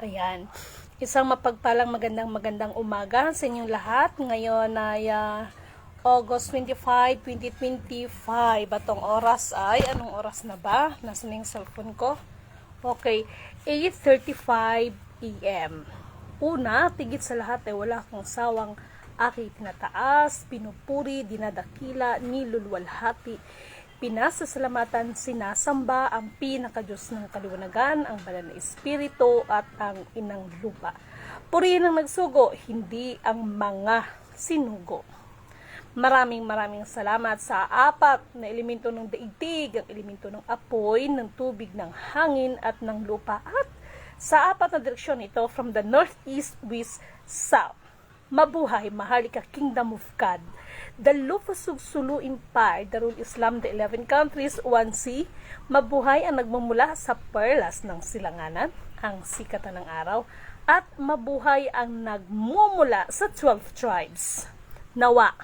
Ayan. Isang mapagpalang magandang umaga sa inyong lahat. Ngayon ay August 25, 2025. Atong oras ay, anong oras na ba? Nasa na yung cellphone ko? Okay, 8:35 AM. Una, tigit sa lahat ay wala akong sawang aking tinataas, pinupuri, dinadakila, niluluwalhati, pinasasalamatan, sinasamba ang pinakadiyos ng kaliwanagan, ang banal na espiritu at ang inang lupa. Purihin ang nagsugo, hindi ang mga sinugo. Maraming salamat sa apat na elemento ng daigdig, ang elemento ng apoy, ng tubig, ng hangin at ng lupa, at sa apat na direksyon ito from the north, east, west, south. Mabuhay, Maharlika Kingdom of God, the Lufasug Sulu Empire, Darul Islam, the 11 countries, 1C. Mabuhay ang nagmumula sa perlas ng silanganan, ang sikatan ng araw, at mabuhay ang nagmumula sa 12 tribes. Nawa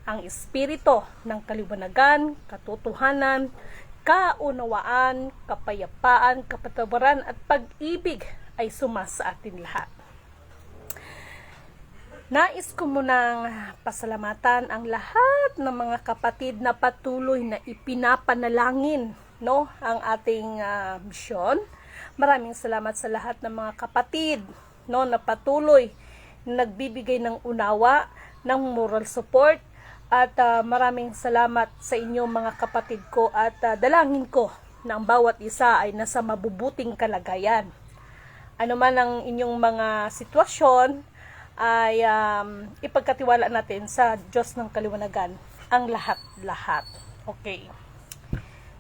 ang espiritu ng kaliwanagan, katotohanan, kaunawaan, kapayapaan, kapatawaran at pag-ibig ay sumasa atin lahat. Nais ko munang pasalamatan ang lahat ng mga kapatid na patuloy na ipinapanalangin ang ating misyon. Maraming salamat sa lahat ng mga kapatid na patuloy na nagbibigay ng unawa, ng moral support, at maraming salamat sa inyo mga kapatid ko, at dalangin ko na ang bawat isa ay nasa mabubuting kalagayan. Ano man ang inyong mga sitwasyon, ay ipagkatiwala natin sa Diyos ng kaliwanagan ang lahat-lahat. Okay.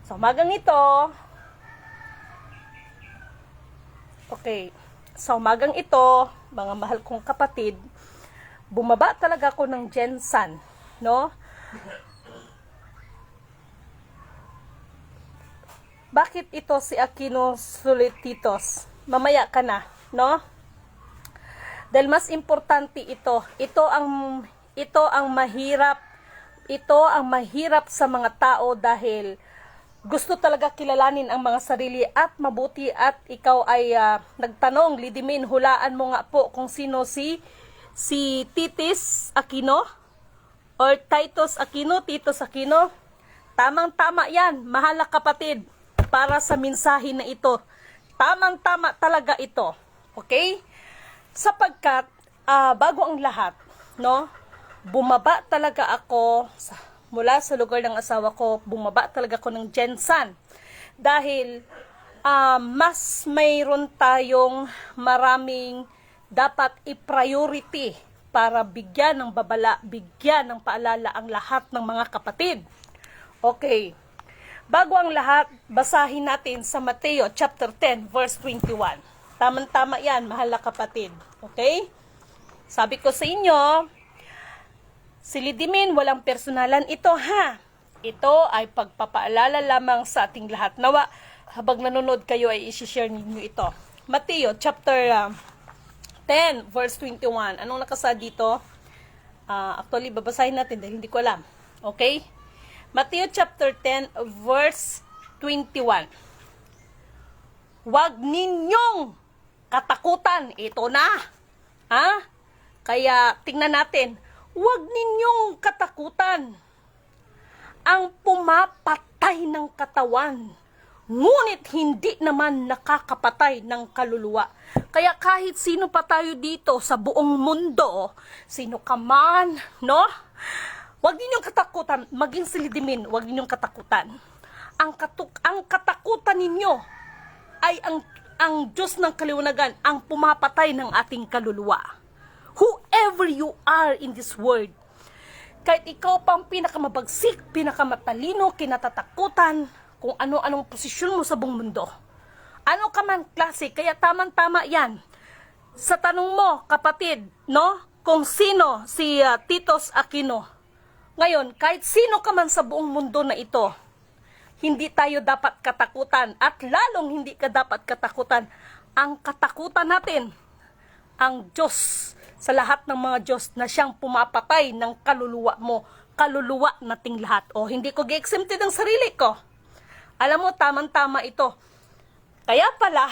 So, umagang ito, mga mahal kong kapatid, bumaba talaga ako ng Jensan, Bakit ito si Aquino Solititos? Mamaya ka na, Dahil mas importante ito. Ito ang mahirap sa mga tao, dahil gusto talaga kilalanin ang mga sarili at mabuti, at ikaw ay nagtanong, Lidimin, hulaan mo nga po kung sino si Titis Aquino or Titus Aquino. Tamang-tama yan, mahal na kapatid, para sa mensahe na ito. Tamang-tama talaga ito. Okay? Sapagkat, bago ang lahat, bumaba talaga ako mula sa lugar ng asawa ko, bumaba talaga ako ng Jensan. Dahil, mas mayroon tayong maraming dapat i-priority para bigyan ng babala, bigyan ng paalala ang lahat ng mga kapatid. Okay. Bago ang lahat, basahin natin sa Mateo chapter 10, verse 21. Tama-tama yan, mahal na kapatid. Okay? Sabi ko sa inyo, si Lidimin, walang personalan ito, ha? Ito ay pagpapaalala lamang sa ating lahat. Nawa, habang nanonood kayo ay isi-share ninyo ito. Mateo chapter 10, verse 21. Anong nakasa dito? Actually, babasahin natin dahil hindi ko alam. Okay? Mateo chapter 10, verse 21. Huwag ninyong katakutan, ito na. Kaya tingnan natin, huwag ninyong katakutan ang pumapatay ng katawan, ngunit hindi naman nakakapatay ng kaluluwa. Kaya kahit sino pa tayo dito sa buong mundo, sino ka man, huwag ninyong katakutan, maging silidimin, huwag ninyong katakutan. Ang katakutan ninyo ay ang Diyos ng kaliwanagan, ang pumapatay ng ating kaluluwa. Whoever you are in this world, kahit ikaw pang pinakamabagsik, pinakamatalino, kinatatakutan, kung ano-anong posisyon mo sa buong mundo, ano ka man klase, kaya tamang-tama yan. Sa tanong mo, kapatid, kung sino si Titus Aquino, ngayon, kahit sino ka man sa buong mundo na ito, hindi tayo dapat katakutan, at lalong hindi ka dapat katakutan. Ang katakutan natin, ang Diyos, sa lahat ng mga Diyos na siyang pumapatay ng kaluluwa mo, kaluluwa nating lahat. O, hindi ko gi-exempted ang sarili ko. Alam mo, tamang-tama ito. Kaya pala,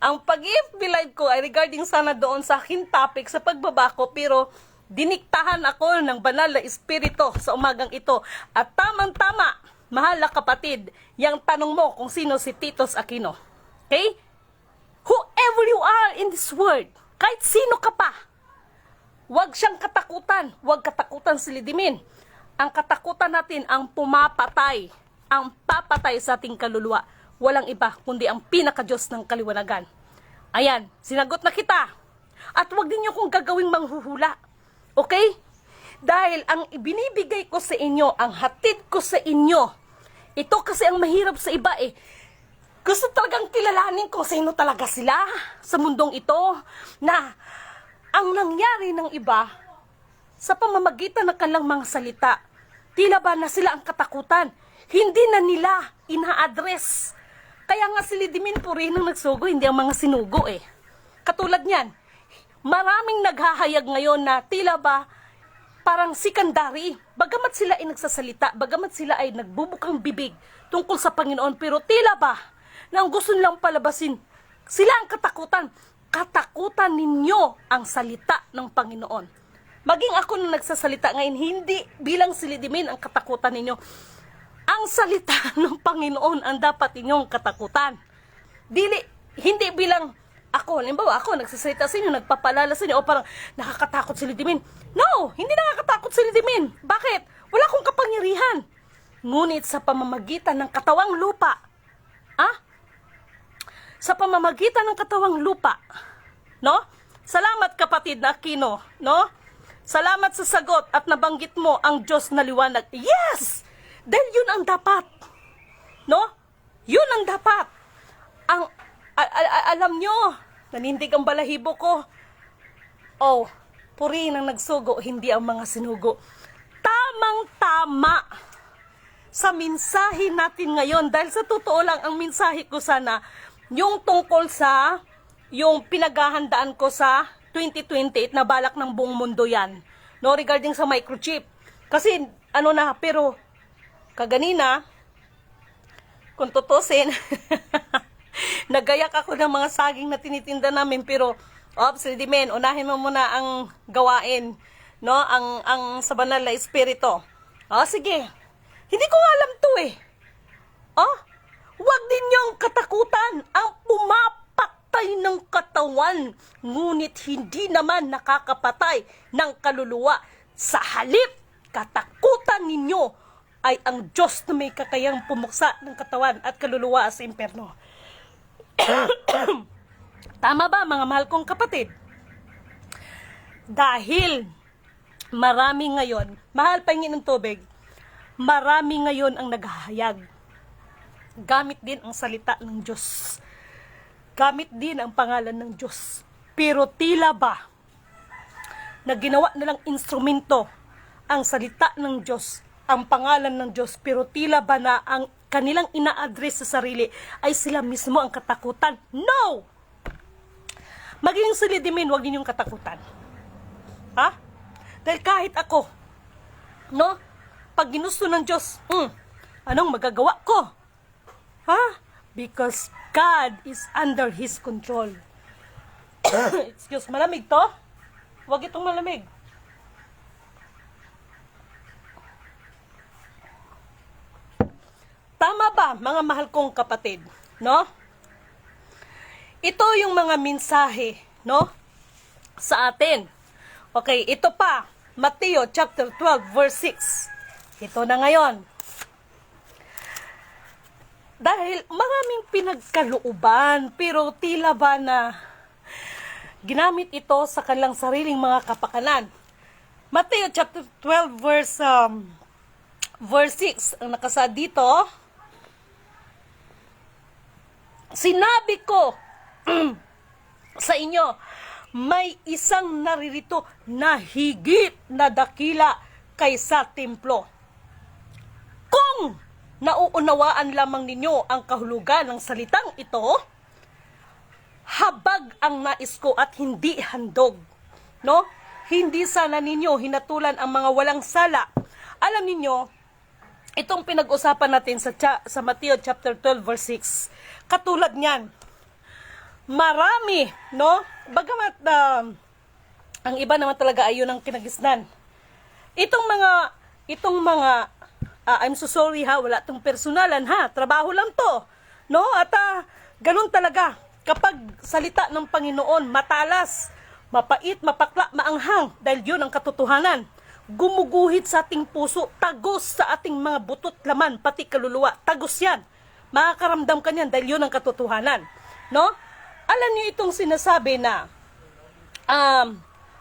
Ang pag-FB live ko ay regarding sana doon sa aking topic sa pagbabako, pero diniktahan ako ng banal na espiritu sa umagang ito. At tamang-tama, mahal na kapatid, yung tanong mo kung sino si Titus Aquino. Okay? Whoever you are in this world, kahit sino ka pa, huwag siyang katakutan. Huwag katakutan si Lidimin. Ang katakutan natin ang pumapatay, ang papatay sa ating kaluluwa. Walang iba kundi ang pinaka-Diyos ng kaliwanagan. Ayan, sinagot na kita. At huwag din niyo kung gagawing manghuhula. Okay? Dahil ang ibinibigay ko sa inyo, ang hatid ko sa inyo, ito kasi ang mahirap sa iba eh. Gusto talagang kilalanin kung sino talaga sila sa mundong ito, na ang nangyari ng iba sa pamamagitan ng kanilang mga salita, tila ba na sila ang katakutan. Hindi na nila ina-address. Kaya nga si Lidimin Puri nang nagsugo, hindi ang mga sinugo eh. Katulad niyan, maraming naghahayag ngayon na tila ba parang sikandari. Bagamat sila ay nagsasalita, bagamat sila ay nagbubukang bibig tungkol sa Panginoon, pero tila ba na ang gusto nilang palabasin, sila ang katakutan. Katakutan ninyo ang salita ng Panginoon. Maging ako na nagsasalita ngayon, hindi bilang si Lidimin ang katakutan ninyo. Ang salita ng Panginoon ang dapat inyong katakutan. Hindi bilang ako, halimbawa ako nagsasalita sa inyo, nagpapalala sa inyo, o parang nakakatakot si Lidimin. No, hindi nakakatakot si Lidimin. Bakit? Wala akong kapangyarihan. Ngunit sa pamamagitan ng katawang lupa, sa pamamagitan ng katawang lupa, no? Salamat kapatid na Aquino, no? Salamat sa sagot at nabanggit mo ang Diyos na liwanag. Yes! Dahil yun ang dapat. No? Yun ang dapat. Alam nyo, nanindig ang balahibo ko. Oh, puri nang nagsugo, hindi ang mga sinugo. Tamang-tama sa mensahe natin ngayon. Dahil sa totoo lang, ang mensahe ko sana, yung tungkol sa, yung pinaghahandaan ko sa 2028 na balak ng buong mundo yan. No, regarding sa microchip. Kasi, pero, kaganina, kung tutusin, nagayak ako ng mga saging na tinitinda namin, pero, Lidimin, unahin mo muna ang gawain, no? Ang sa banal na espiritu. Sige. Hindi ko alam to eh. Huwag din niyong katakutan ang pumapatay ng katawan, ngunit hindi naman nakakapatay ng kaluluwa. Sa halip, katakutan ninyo ay ang Diyos na may kakayang pumuksa ng katawan at kaluluwa sa impyerno. Tama ba mga mahal kong kapatid? Dahil marami ngayon, mahal pahingin ng tubig, marami ngayon ang naghahayag. Gamit din ang salita ng Diyos. Gamit din ang pangalan ng Diyos. Pero tila ba na ginawa nilang instrumento ang salita ng Diyos, ang pangalan ng Diyos, pero tila ba na ang kanilang ina-address sa sarili ay sila mismo ang katakutan? No! Maging si Lidimin, huwag ninyong katakutan. Dahil kahit ako, no? Pag ginusto ng Diyos, anong magagawa ko? Because God is under His control. Excuse, malamig to? Huwag itong malamig. Tama ba, mga mahal kong kapatid, no? Ito yung mga mensahe, no? Sa atin. Okay, ito pa, Mateo chapter 12 verse 6. Ito na ngayon. Dahil maraming pinagkalooban, pero tila ba na ginamit ito sa kanilang sariling mga kapakanan. Mateo chapter 12 verse 6, ang nakasaad dito, sinabi ko sa inyo, may isang naririto na higit na dakila kaysa templo. Kung nauunawaan lamang ninyo ang kahulugan ng salitang ito, habag ang nais ko at hindi handog. No? Hindi sana ninyo hinatulan ang mga walang sala. Alam ninyo, itong pinag-usapan natin sa Mateo chapter 12 verse 6, katulad niyan, marami, no? Bagamat ang iba naman talaga ay yun ang kinagisnan. Itong mga I'm so sorry ha, wala tong personalan ha, trabaho lang to, no? At ganun talaga, kapag salita ng Panginoon, matalas, mapait, mapakla, maanghang, dahil yun ang katotohanan. Gumuguhit sa ating puso, tagos sa ating mga butot laman, pati kaluluwa, tagos yan. Makakaramdam ka niyan dahil yun ang katotohanan, no? Alam niyo itong sinasabi na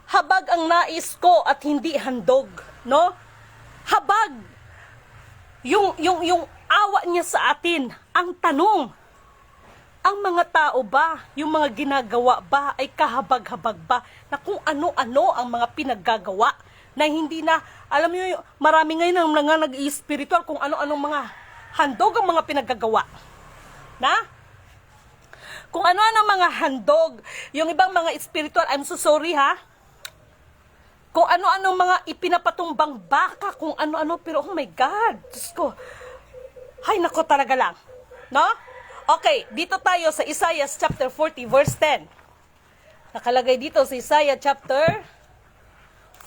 habag ang nais ko at hindi handog, no? Habag yung awa niya sa atin. Ang tanong, ang mga tao ba, yung mga ginagawa ba ay kahabag-habag ba na kung ano-ano ang mga pinaggagawa na hindi na, alam niyo, marami ngayon ang mga nag-i-spiritual kung ano-anong mga handog ang mga pinaggagawa. Na? Kung ano-ano mga handog, yung ibang mga spiritual, I'm so sorry ha, kung ano-ano mga ipinapatumbang baka, kung ano-ano, pero oh my God, Diyos ko, hay nako talaga lang, no? Okay, dito tayo sa Isaiah chapter 40 verse 10. Nakalagay dito sa Isaiah chapter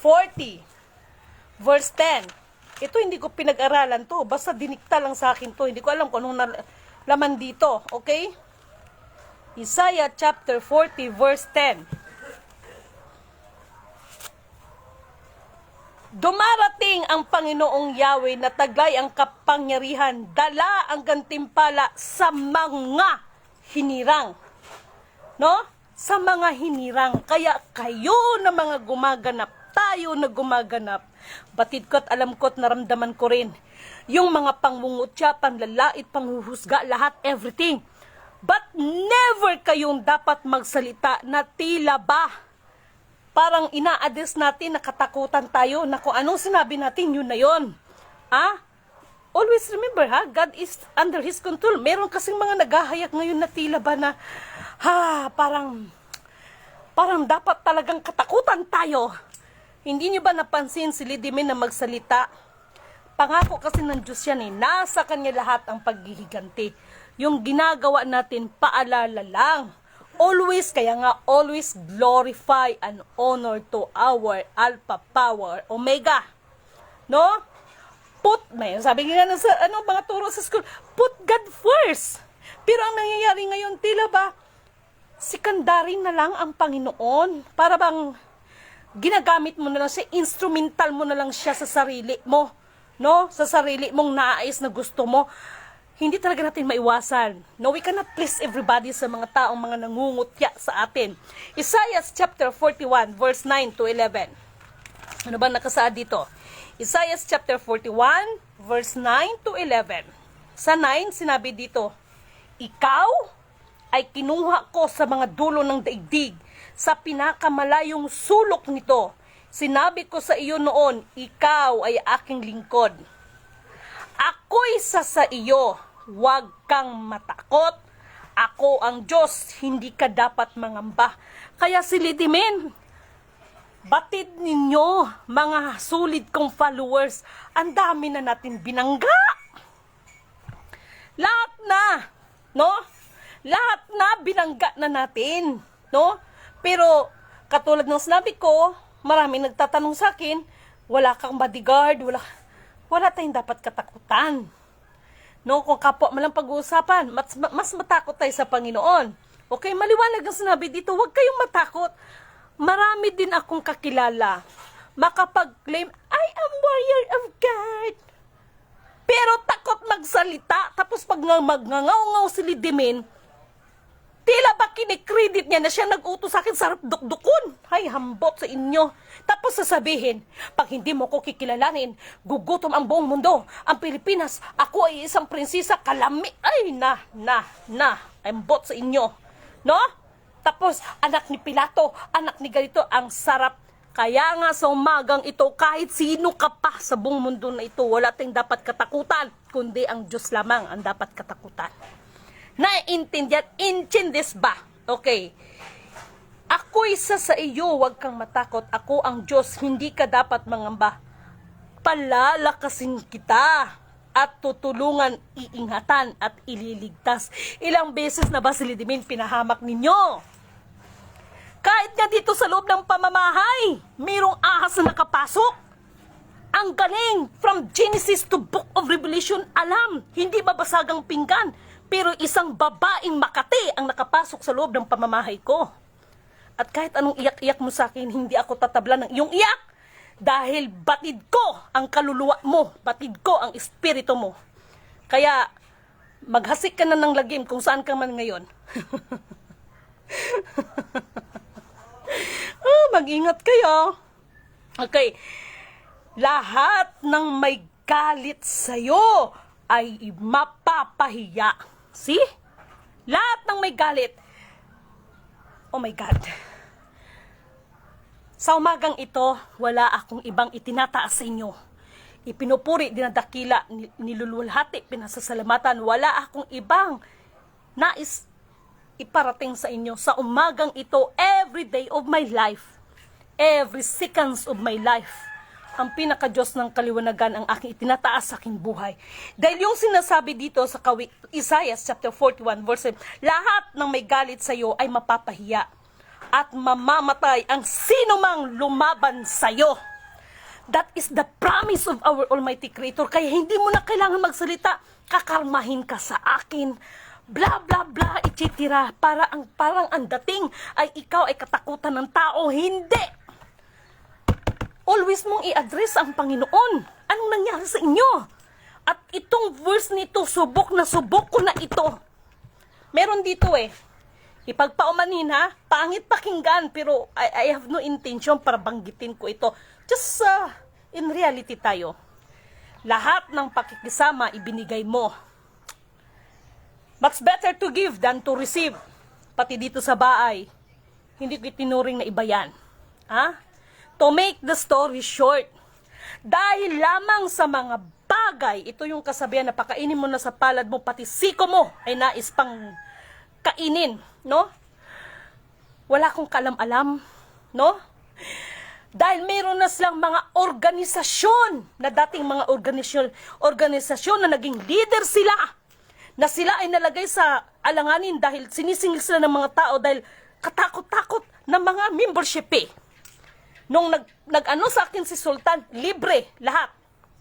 40 verse 10. Ito hindi ko pinag-aralan to, basta dinikta lang sa akin to, hindi ko alam kung anong laman dito, okay? Isaiah chapter 40 verse 10. Dumarating ang Panginoong Yahweh na taglay ang kapangyarihan, dala ang gantimpala sa mga hinirang. No? Sa mga hinirang. Kaya kayo na mga gumaganap, tayo na gumaganap. Batid ko at alam ko at naramdaman ko rin. Yung mga pangmungutya, panlalait, panghuhusga, lahat, everything. But never kayong dapat magsalita na tila ba parang ina-address natin, nakatakutan tayo, na kung anong sinabi natin, yun na yun. Always remember, God is under His control. Meron kasing mga naghahayak ngayon na tila ba na, parang dapat talagang katakutan tayo. Hindi niyo ba napansin si Lidimin na magsalita? Pangako kasi ng Diyos yan eh. Nasa Kanya lahat ang paghihiganti. Yung ginagawa natin, paalala lang. Always, kaya nga, always glorify and honor to our Alpha Power, Omega. No? Sabi nga na sa mga turo sa school, put God first. Pero ang nangyayari ngayon, tila ba, sikandarin na lang ang Panginoon. Para bang ginagamit mo na lang siya, instrumental mo na lang siya sa sarili mo. No? Sa sarili mong naais na gusto mo. Hindi talaga natin maiwasan. No, we cannot please everybody sa mga taong mga nangungutya sa atin. Isaiah chapter 41 verse 9 to 11. Ano ba nakasaad dito? Isaiah chapter 41 verse 9 to 11. Sa 9 sinabi dito, ikaw ay kinuha ko sa mga dulo ng daigdig, sa pinakamalayong sulok nito. Sinabi ko sa iyo noon, ikaw ay aking lingkod. Ako'y sa iyo. Huwag kang matakot. Ako ang Diyos, hindi ka dapat mangamba. Kaya Lidimin, batid ninyo, mga sulit kong followers, ang dami na natin binangga. Lahat na, no? Lahat na binangga na natin, no? Pero, katulad ng sinabi ko, maraming nagtatanong sa akin, wala kang bodyguard, wala tayong dapat katakutan. No, kung kapwa malang pag-uusapan, mas matakot tayo sa Panginoon. Okay, maliwanag ang sinabi dito, huwag kayong matakot. Marami din akong kakilala, makapag-claim, I am warrior of God. Pero takot magsalita, tapos pag magngangaw-ngaw si Lidimin, tila ba kinikredit niya na siya nag-utos sa akin, sarap dukdukon. Ay, hambot sa inyo. Tapos sasabihin, pag hindi mo ko kikilalanin, gugutom ang buong mundo. Ang Pilipinas, ako ay isang prinsesa, kalami. Ay, hambot sa inyo. No? Tapos, anak ni Pilato, anak ni ganito, ang sarap. Kaya nga sa umagang ito, kahit sino ka pa sa buong mundo na ito, wala tayong dapat katakutan, kundi ang Diyos lamang ang dapat katakutan. Intindihan ba? Okay. Ako'y sa iyo, huwag kang matakot. Ako ang Diyos, hindi ka dapat mangamba. Palalakasin kita. at tutulungan, iingatan at ililigtas. Ilang beses na ba si Lidimin pinahamak ninyo? Kahit nga dito sa loob ng pamamahay, mayroong ahas na nakapasok. Ang galing! From Genesis to Book of Revelation, alam, hindi mabasagang pinggan. Pero isang babaeng Makati ang nakapasok sa loob ng pamamahay ko. At kahit anong iyak-iyak mo sa akin, hindi ako tatabla ng iyong iyak. Dahil batid ko ang kaluluwa mo, batid ko ang espiritu mo. Kaya, maghasik ka na ng lagim kung saan ka man ngayon. Mag-ingat kayo. Okay. Lahat ng may galit sa'yo ay mapapahiya. See? Lahat ng may galit. Oh my God. Sa umagang ito, wala akong ibang itinataas sa inyo. Ipinupuri, dinadakila, nilululhati, pinasasalamatan. Wala akong ibang nais iparating sa inyo sa umagang ito, every day of my life, every seconds of my life. Ang pinaka-Diyos ng kaliwanagan ang aking itinataas sa aking buhay. Dahil yung sinasabi dito sa Isaiah chapter 41 verse 7, lahat ng may galit sa iyo ay mapapahiya at mamamatay ang sino mang lumaban sa iyo. That is the promise of our Almighty Creator. Kaya hindi mo na kailangan magsalita, kakalmahin ka sa akin, bla bla bla, etc. Parang ang dating ay ikaw ay katakutan ng tao. Hindi! Always mong i-address ang Panginoon. Anong nangyari sa inyo? At itong verse nito, subok ko na ito. Meron dito ipagpaumanin ha, pangit pakinggan, pero I have no intention para banggitin ko ito. Just in reality tayo. Lahat ng pakikisama ibinigay mo. Much better to give than to receive. Pati dito sa bahay, hindi ko itinuring na iba yan. Ha? To make the story short, dahil lamang sa mga bagay, ito yung kasabihan na pakainin mo na sa palad mo, pati siko mo ay nais pang kainin, no? Wala kong kalam-alam, no? Dahil meron na silang mga organisasyon, na dating mga organisasyon na naging leader sila, na sila ay nalagay sa alanganin dahil sinisingil sila ng mga tao dahil katakot-takot ng mga membership Nung nag-ano sa akin si Sultan, libre lahat,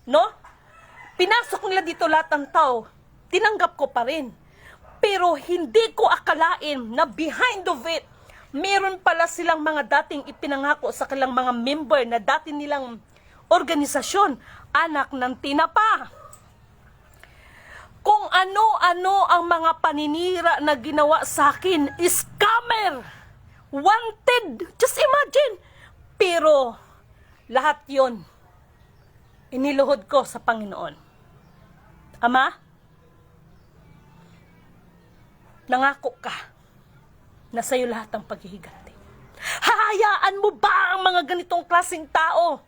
no? Pinasok nila dito lahat ng tao, tinanggap ko pa rin. Pero hindi ko akalain na behind of it, meron pala silang mga dating ipinangako sa kanilang mga member na dati nilang organisasyon, anak ng tinapa. Kung ano-ano ang mga paninira na ginawa sa akin, scammer, wanted, just imagine. Pero, lahat yon iniluhod ko sa Panginoon. Ama, nangako ka na sa'yo lahat ang paghihiganti. Hahayaan mo ba ang mga ganitong klaseng tao?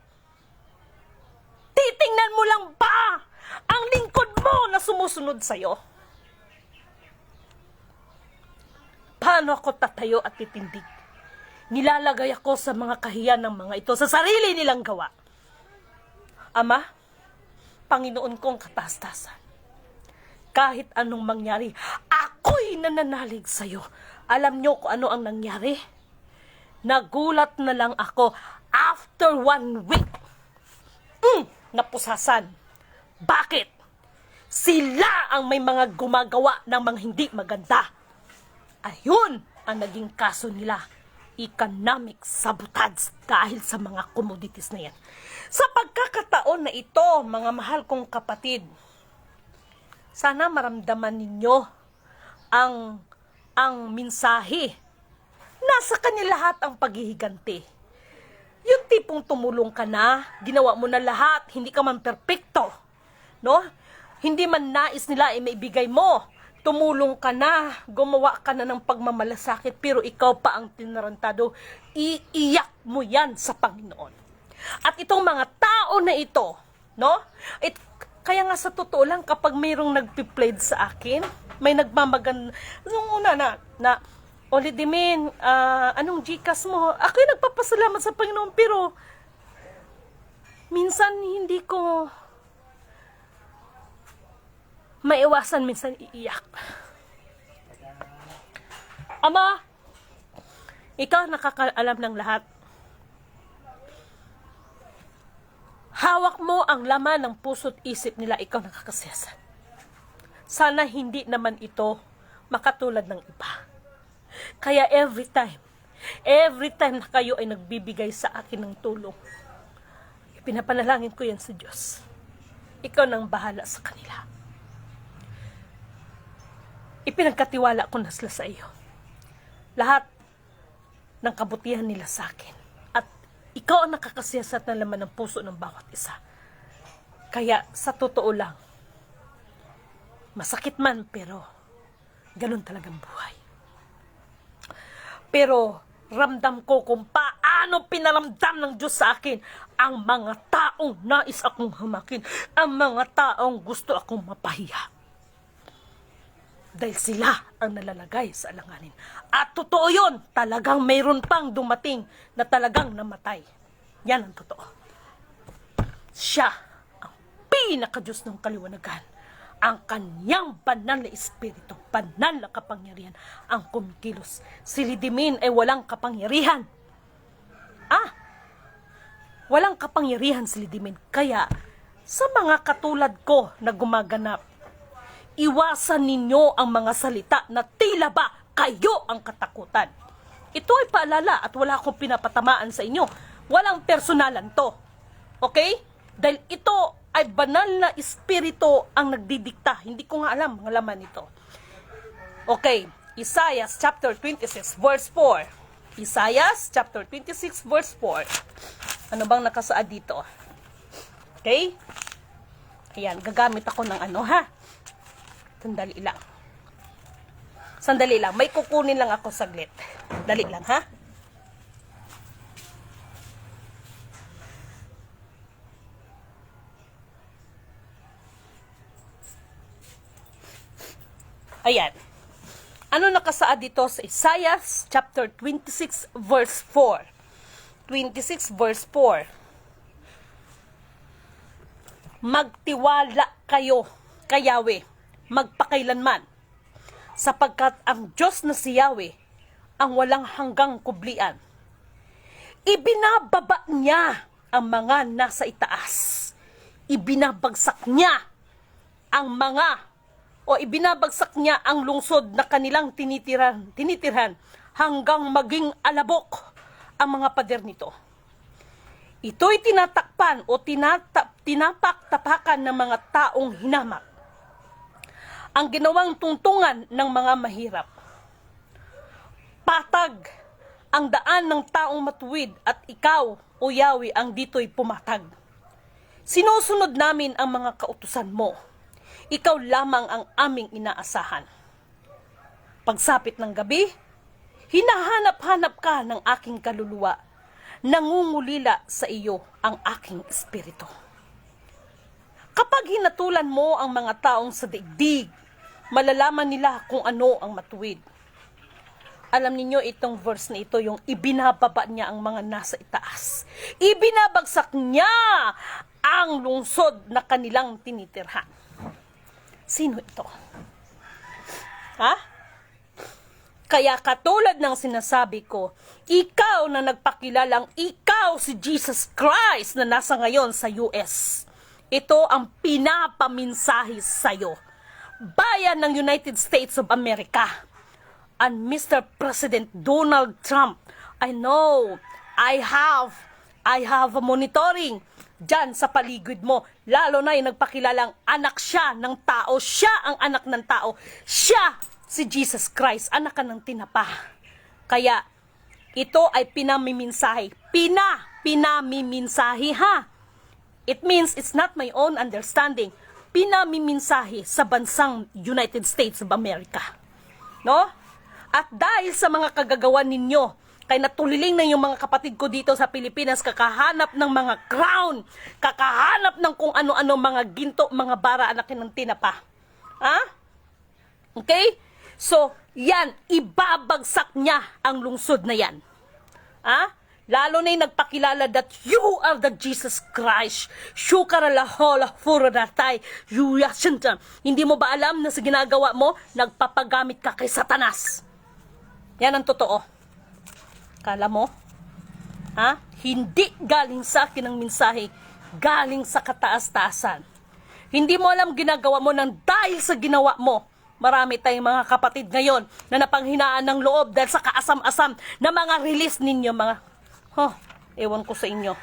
Titingnan mo lang ba ang lingkod mo na sumusunod sa'yo? Paano ako tatayo at titindig? Nilalagay ako sa mga kahiyan ng mga ito sa sarili nilang gawa. Ama, Panginoon kong katastasan, kahit anong mangyari, ako'y nananalig sa iyo. Alam niyo kung ano ang nangyari? Nagulat na lang ako after 1 week. Napusasan. Bakit? Sila ang may mga gumagawa ng mga hindi maganda. Ayun ang naging kaso nila. Economic sabotage dahil sa mga commodities na yan. Sa pagkakataon na ito, mga mahal kong kapatid, sana maramdaman ninyo ang mensahe. Nasa kanya lahat ang paghihiganti. Yung tipong tumulong ka na, ginawa mo na lahat, hindi ka man perpekto, no? Hindi man nais nila ay maibigay mo. Tumulong ka na, gumawa ka na ng pagmamalasakit, pero ikaw pa ang tinarantado, iiyak mo yan sa Panginoon. At itong mga tao na ito, no? Kaya nga sa totoo lang, kapag mayroong nagpi-plead sa akin, may nagmamagan, nung una na Lidimin, anong Gcash mo? Ako'y nagpapasalamat sa Panginoon, pero minsan hindi ko maiwasan minsan iiyak. Ama, ikaw nakakaalam ng lahat. Hawak mo ang laman ng puso't isip nila, ikaw nakakasiyasat. Sana hindi naman ito makatulad ng iba. Kaya every time na kayo ay nagbibigay sa akin ng tulong, ipinapanalangin ko yan sa Diyos. Ikaw nang bahala sa kanila. Ipinagkatiwala ko na sila sa iyo. Lahat ng kabutihan nila sa akin. At ikaw ang nakakasiyasat ng laman ng puso ng bawat isa. Kaya sa totoo lang, masakit man pero ganun talagang buhay. Pero ramdam ko kung paano pinaramdam ng Diyos sa akin ang mga taong nais akong hamakin, ang mga taong gusto akong mapahiya. Dahil sila ang nalalagay sa alanganin. At totoo yun, talagang mayroon pang dumating na talagang namatay. Yan ang totoo. Siya ang pinaka-Diyos ng kaliwanagan. Ang kanyang banal na espiritu, banal na kapangyarihan ang kumikilos. Si Lidimin ay walang kapangyarihan. Walang kapangyarihan si Lidimin. Kaya sa mga katulad ko na gumaganap, iwasan ninyo ang mga salita na tila ba kayo ang katakutan. Ito ay paalala at wala akong pinapatamaan sa inyo. Walang personalan to. Okay? Dahil ito ay banal na espiritu ang nagdidikta. Hindi ko nga alam ang laman nito. Okay, Isaiah chapter 26 verse 4. Isaiah chapter 26 verse 4. Ano bang nakasaad dito? Okay? Ayan, gagamit ako ng ano ha. Sandali lang. Sandali lang. May kukunin lang ako saglit. Dali lang ha. Ayan. Ano nakasaad dito sa Isaiah chapter 26 verse 4? 26 verse 4. Magtiwala kayo kay Yahweh magpakailanman, sapagkat ang Diyos na si Yahweh ang walang hanggang kublian. Ibinababa niya ang mga nasa itaas. Ibinabagsak niya ibinabagsak niya ang lungsod na kanilang tinitirhan hanggang maging alabok ang mga pader nito. Ito'y tinatakpan o tinapak-tapakan ng mga taong hinamak. Ang ginawang tungtungan ng mga mahirap. Patag ang daan ng taong matuwid at ikaw, O Yahweh, ang dito'y pumatag. Sinusunod namin ang mga kautusan mo. Ikaw lamang ang aming inaasahan. Pagsapit ng gabi, hinahanap-hanap ka ng aking kaluluwa. Nangungulila sa iyo ang aking espiritu. Kapag hinatulan mo ang mga taong sa daigdig, malalaman nila kung ano ang matuwid. Alam niyo itong verse na ito, yung ibinababa niya ang mga nasa itaas. Ibinabagsak niya ang lungsod na kanilang tinitirhan. Sino ito? Kaya katulad ng sinasabi ko, ikaw na nagpakilalang ikaw si Jesus Christ na nasa ngayon sa US. Ito ang pinapaminsahe sa'yo. Bayan ng United States of America. And Mr. President Donald Trump, I know, I have a monitoring dyan sa paligid mo. Lalo na yung nagpakilalang anak siya ng tao. Siya ang anak ng tao. Siya si Jesus Christ, anak ka ng tinapa. Kaya, ito ay pinamiminsahe. Pinamiminsahe ha. It means it's not my own understanding. Pinamiminsahe sa bansang United States of America. No? At dahil sa mga kagagawan ninyo, kay natuliling na yung mga kapatid ko dito sa Pilipinas, kakahanap ng mga crown, kakahanap ng kung ano-ano, mga ginto, mga bara, anakin ng tinapa. Okay? So, yan, ibabagsak niya ang lungsod na yan. Lalo na yung nagpakilala that you are the Jesus Christ. Shukaralahola furodatay. Yuyasintan. Hindi mo ba alam na sa ginagawa mo, nagpapagamit ka kay Satanas? Yan ang totoo. Kala mo? Ha? Hindi galing sa akin ang mensahe. Galing sa kataas-taasan. Hindi mo alam ginagawa mo nang dahil sa ginawa mo. Marami tayong mga kapatid ngayon na napanghinaan ng loob dahil sa kaasam-asam na mga release ninyo, mga ewan ko sa inyo.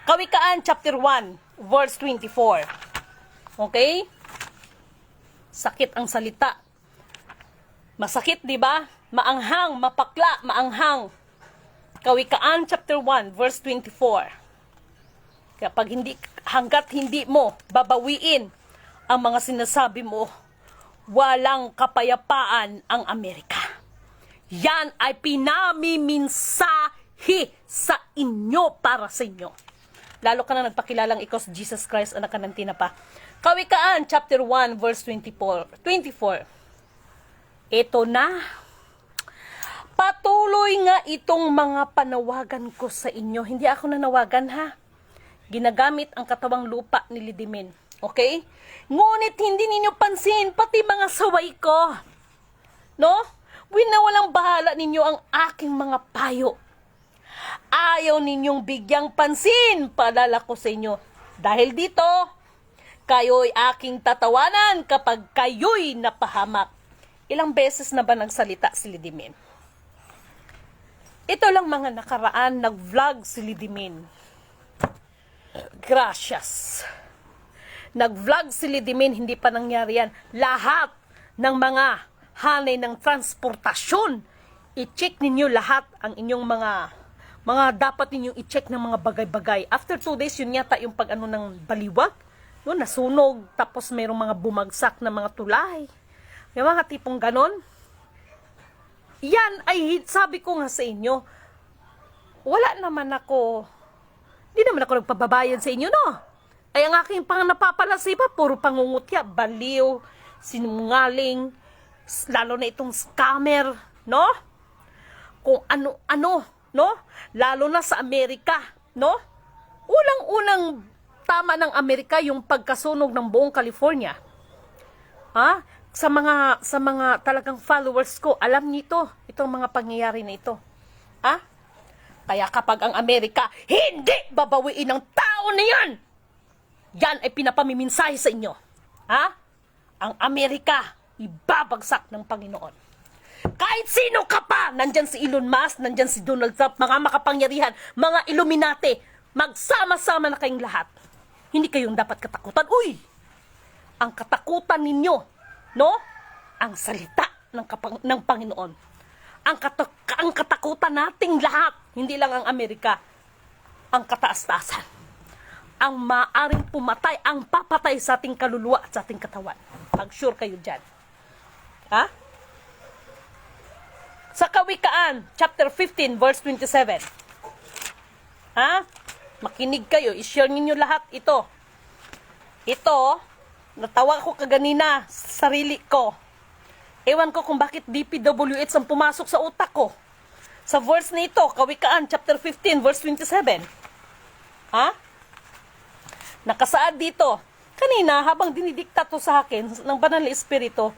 Kawikaan chapter 1 verse 24. Okay? Sakit ang salita. Masakit, di ba? Maanghang, mapakla, maanghang. Kawikaan chapter 1 verse 24. Kapag hanggat hindi mo babawiin ang mga sinasabi mo, walang kapayapaan ang Amerika. Yan ay pinamiminsahi sa inyo, para sa inyo. Lalo ka na nagpakilalang ikaw si Jesus Christ, anak ka ng tinapa. Kawikaan, chapter 1, verse 24. Ito na. Patuloy nga itong mga panawagan ko sa inyo. Hindi ako nanawagan, ha? Ginagamit ang katawang lupa ni Lidimin. Okay? Ngunit hindi ninyo pansin, pati mga saway ko. No? Winawalang bahala ninyo ang aking mga payo. Ayaw ninyong bigyang pansin, paalala ko sa inyo. Dahil dito, kayo'y aking tatawanan kapag kayo'y napahamak. Ilang beses na ba nagsalita si Lidimin? Ito lang mga nakaraan, nag-vlog si Lidimin. Gracias. Nag-vlog si Lidimin, hindi pa nangyari yan. Lahat ng mga hanay ng transportasyon, i-check ninyo lahat ang inyong mga dapat ninyong i-check ng mga bagay-bagay. After 2 days, yun yata yung pag-ano ng baliwag. No, nasunog, tapos mayroong mga bumagsak na mga tulay. Yung mga tipong ganon. Yan ay, sabi ko nga sa inyo, hindi naman ako nagpababayad sa inyo, no? Ay ang aking napapalasipa, puro pangungutya, baliw, sinungaling, lalo na itong scammer, no? Kung ano-ano, no? Lalo na sa Amerika, no? Unang-unang tama ng Amerika yung pagkasunog ng buong California. Ha? Sa mga talagang followers ko, alam niyo itong mga pangyayari na ito. Ha? Kaya kapag ang Amerika hindi babawiin ng tao na yan, yan ay pinapamiminsahe sa inyo. Ha? Ang Amerika ibabagsak ng Panginoon. Kahit sino ka pa, nandyan si Elon Musk, nandyan si Donald Trump, mga makapangyarihan, mga Illuminati, magsama-sama na kayong lahat. Hindi kayong dapat katakutan. Uy! Ang katakutan ninyo, no? Ang salita ng Panginoon. Ang katakutan nating lahat, hindi lang ang Amerika, ang kataas-taasan. Ang maaring pumatay, ang papatay sa ating kaluluwa at sa ating katawan. Mag-sure kayo dyan. Ha? Sa Kawikaan, chapter 15, verse 27. Ha? Makinig kayo, i-share ninyo lahat ito. Ito, natawa ko kaganina sa sarili ko. Ewan ko kung bakit DPWH ang pumasok sa utak ko. Sa verse na ito, Kawikaan, chapter 15, verse 27. Ha? Nakasaad dito. Kanina, habang dinidikta to sa akin ng Banal na Espiritu,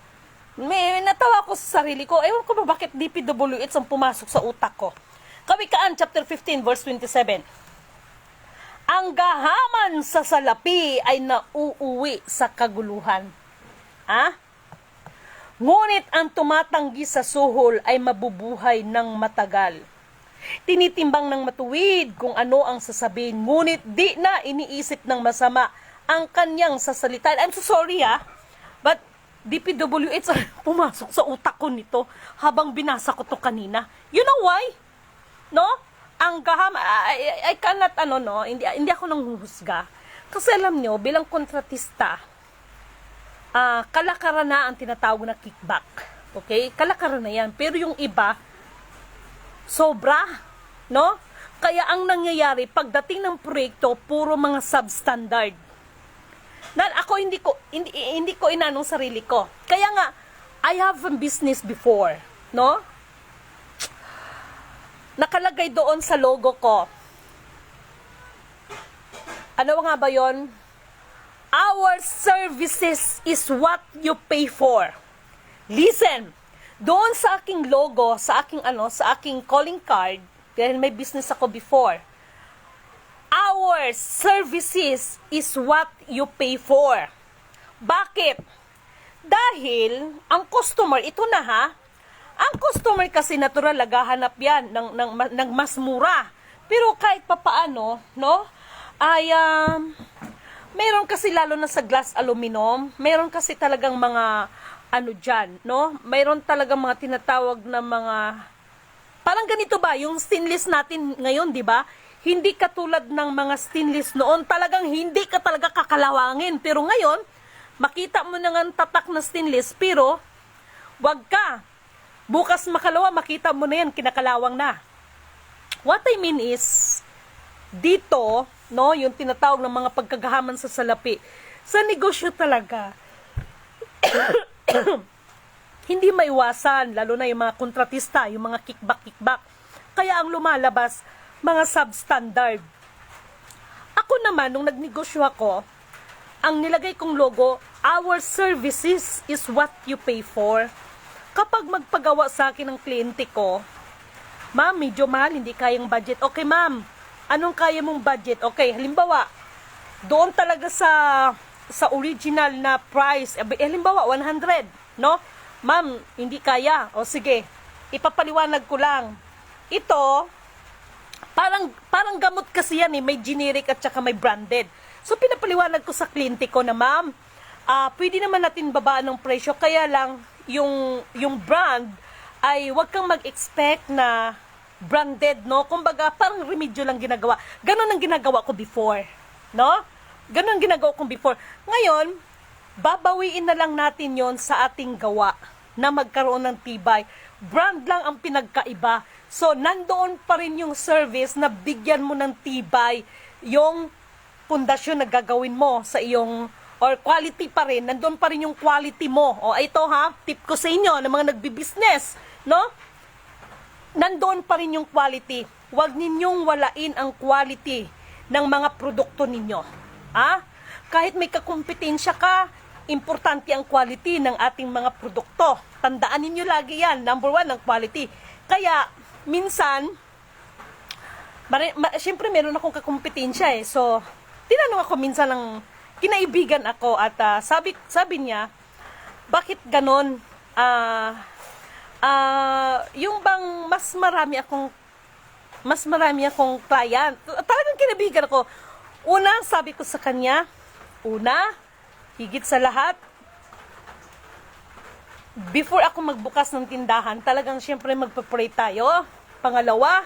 may natawa ko sa sarili ko. Ewan ko ba bakit DPWH ang pumasok sa utak ko. Kawikaan, chapter 15, verse 27. Ang gahaman sa salapi ay nauuwi sa kaguluhan. Ha? Ngunit ang tumatanggi sa suhol ay mabubuhay ng matagal. Tinitimbang ng matuwid kung ano ang sasabihin, ngunit di na iniisip ng masama ang kanyang sasalitan. I'm so sorry, but DPWH pumasok sa utak ko nito habang binasa ko to kanina. You know why? No? Ang gaham, I cannot, hindi ako nanghuhusga. Kasi alam nyo, bilang kontratista, kalakaran na ang tinatawag na kickback. Okay? Kalakaran na yan. Pero yung iba, sobra. No? Kaya ang nangyayari, pagdating ng proyekto, puro mga substandard. Ako hindi ko inanong sarili ko. Kaya nga, I have a business before, no? Nakalagay doon sa logo ko, Ano nga ba yon? Our services is what you pay for. Listen, doon sa aking logo, sa aking calling card, dahil may business ako before, our services is what you pay for. Bakit? Dahil ang customer, ito na ha, ang customer kasi natural naghahanap yan ng mas mura. Pero kahit papaano, no, ay meron kasi lalo na sa glass aluminum, meron kasi talagang mga ano dyan, no? Meron talagang mga tinatawag na mga, parang ganito ba, yung stainless natin ngayon, di ba? Hindi katulad ng mga stainless noon, talagang hindi ka talaga kakalawangin. Pero ngayon, makita mo na nga tatak na stainless, pero wag ka. Bukas makalawa, makita mo na yan, kinakalawang na. What I mean is, dito, no, yung tinatawag ng mga pagkagahaman sa salapi, sa negosyo talaga, hindi maiwasan, lalo na yung mga kontratista, yung mga kickback. Kaya ang lumalabas, mga substandard. Ako naman, nung nagnegosyo ako, ang nilagay kong logo, our services is what you pay for. Kapag magpagawa sa akin ng kliyente ko, ma'am, medyo mahal, hindi kayang budget. Okay, ma'am, anong kaya mong budget? Okay, halimbawa, doon talaga sa original na price, halimbawa, 100, no? Ma'am, hindi kaya. O sige, ipapaliwanag ko lang. Ito, parang gamot kasi yan eh, may generic at saka may branded. So, pinapaliwanag ko sa kliyente ko na, ma'am, pwede naman natin babaan ng presyo, kaya lang, yung brand ay wag kang mag-expect na branded, no? Kumbaga, parang remedyo lang ginagawa. Ganon ang ginagawa ko before, no? Ganon ang ginagawa ko before. Ngayon, babawiin na lang natin yon sa ating gawa na magkaroon ng tibay. Brand lang ang pinagkaiba. So, nandoon pa rin yung service na bigyan mo ng tibay yung pundasyon na gagawin mo sa iyong, or quality pa rin, nandoon pa rin yung quality mo. O ito ha, tip ko sa inyo ng mga nagbi-business, no? Nandoon pa rin yung quality. Huwag ninyong walain ang quality ng mga produkto ninyo. Ha? Kahit may kakumpetensya ka, importante ang quality ng ating mga produkto. Tandaan ninyo lagi yan. Number 1, ang quality. Kaya, minsan, syempre meron akong kakumpetensya eh. So, tinanong ako minsan ng kinaibigan ako at sabi niya, bakit ganon? Yung bang mas marami akong client. Talagang kinaibigan ako. Una, sabi ko sa kanya, higit sa lahat, before ako magbukas ng tindahan, talagang syempre magpa-pray tayo. Pangalawa,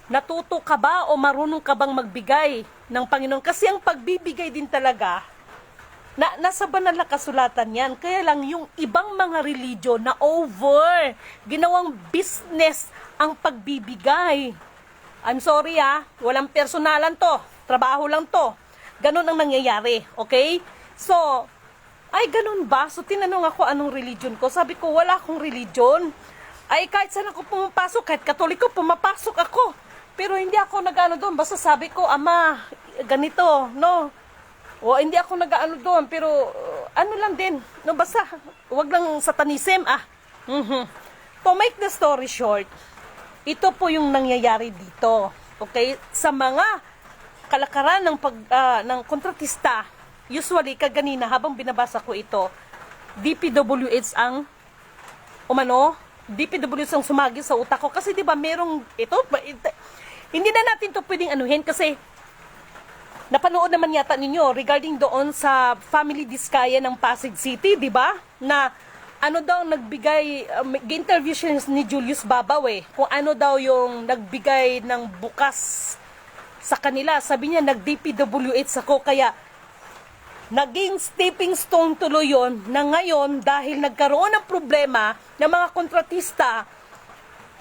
natuto ka ba o marunong ka bang magbigay ng Panginoon? Kasi ang pagbibigay din talaga, nasa banal na kasulatan yan. Kaya lang yung ibang mga religion na ginawang business ang pagbibigay. I'm sorry walang personalan to. Trabaho lang to. Ganun ang nangyayari. Okay? So, ay ganun ba? So, tinanong ako anong religion ko. Sabi ko, wala akong religion. Ay, kahit saan ako pumapasok, kahit Katoliko, pumapasok ako. Pero hindi ako nag-ano doon. Basta sabi ko, Ama, ganito, no? O hindi ako nag-ano doon. Pero, ano lang din. No, basta, wag lang satanism. To make the story short, ito po yung nangyayari dito. Okay? Sa mga kalakaran ng kontratista, usually, kaganina, habang binabasa ko ito, DPWH ang DPWH ang sumagi sa utak ko. Kasi diba merong hindi na natin to pwedeng anuhin kasi napanood naman yata ninyo regarding doon sa Family Diskaya ng Pasig City, diba? Na ano daw nagbigay, interview siya ni Julius Babaw kung ano daw yung nagbigay ng bukas sa kanila. Sabi niya, nag-DPWH ako, kaya naging stepping stone tuloy yun na ngayon dahil nagkaroon ng problema ng mga kontratista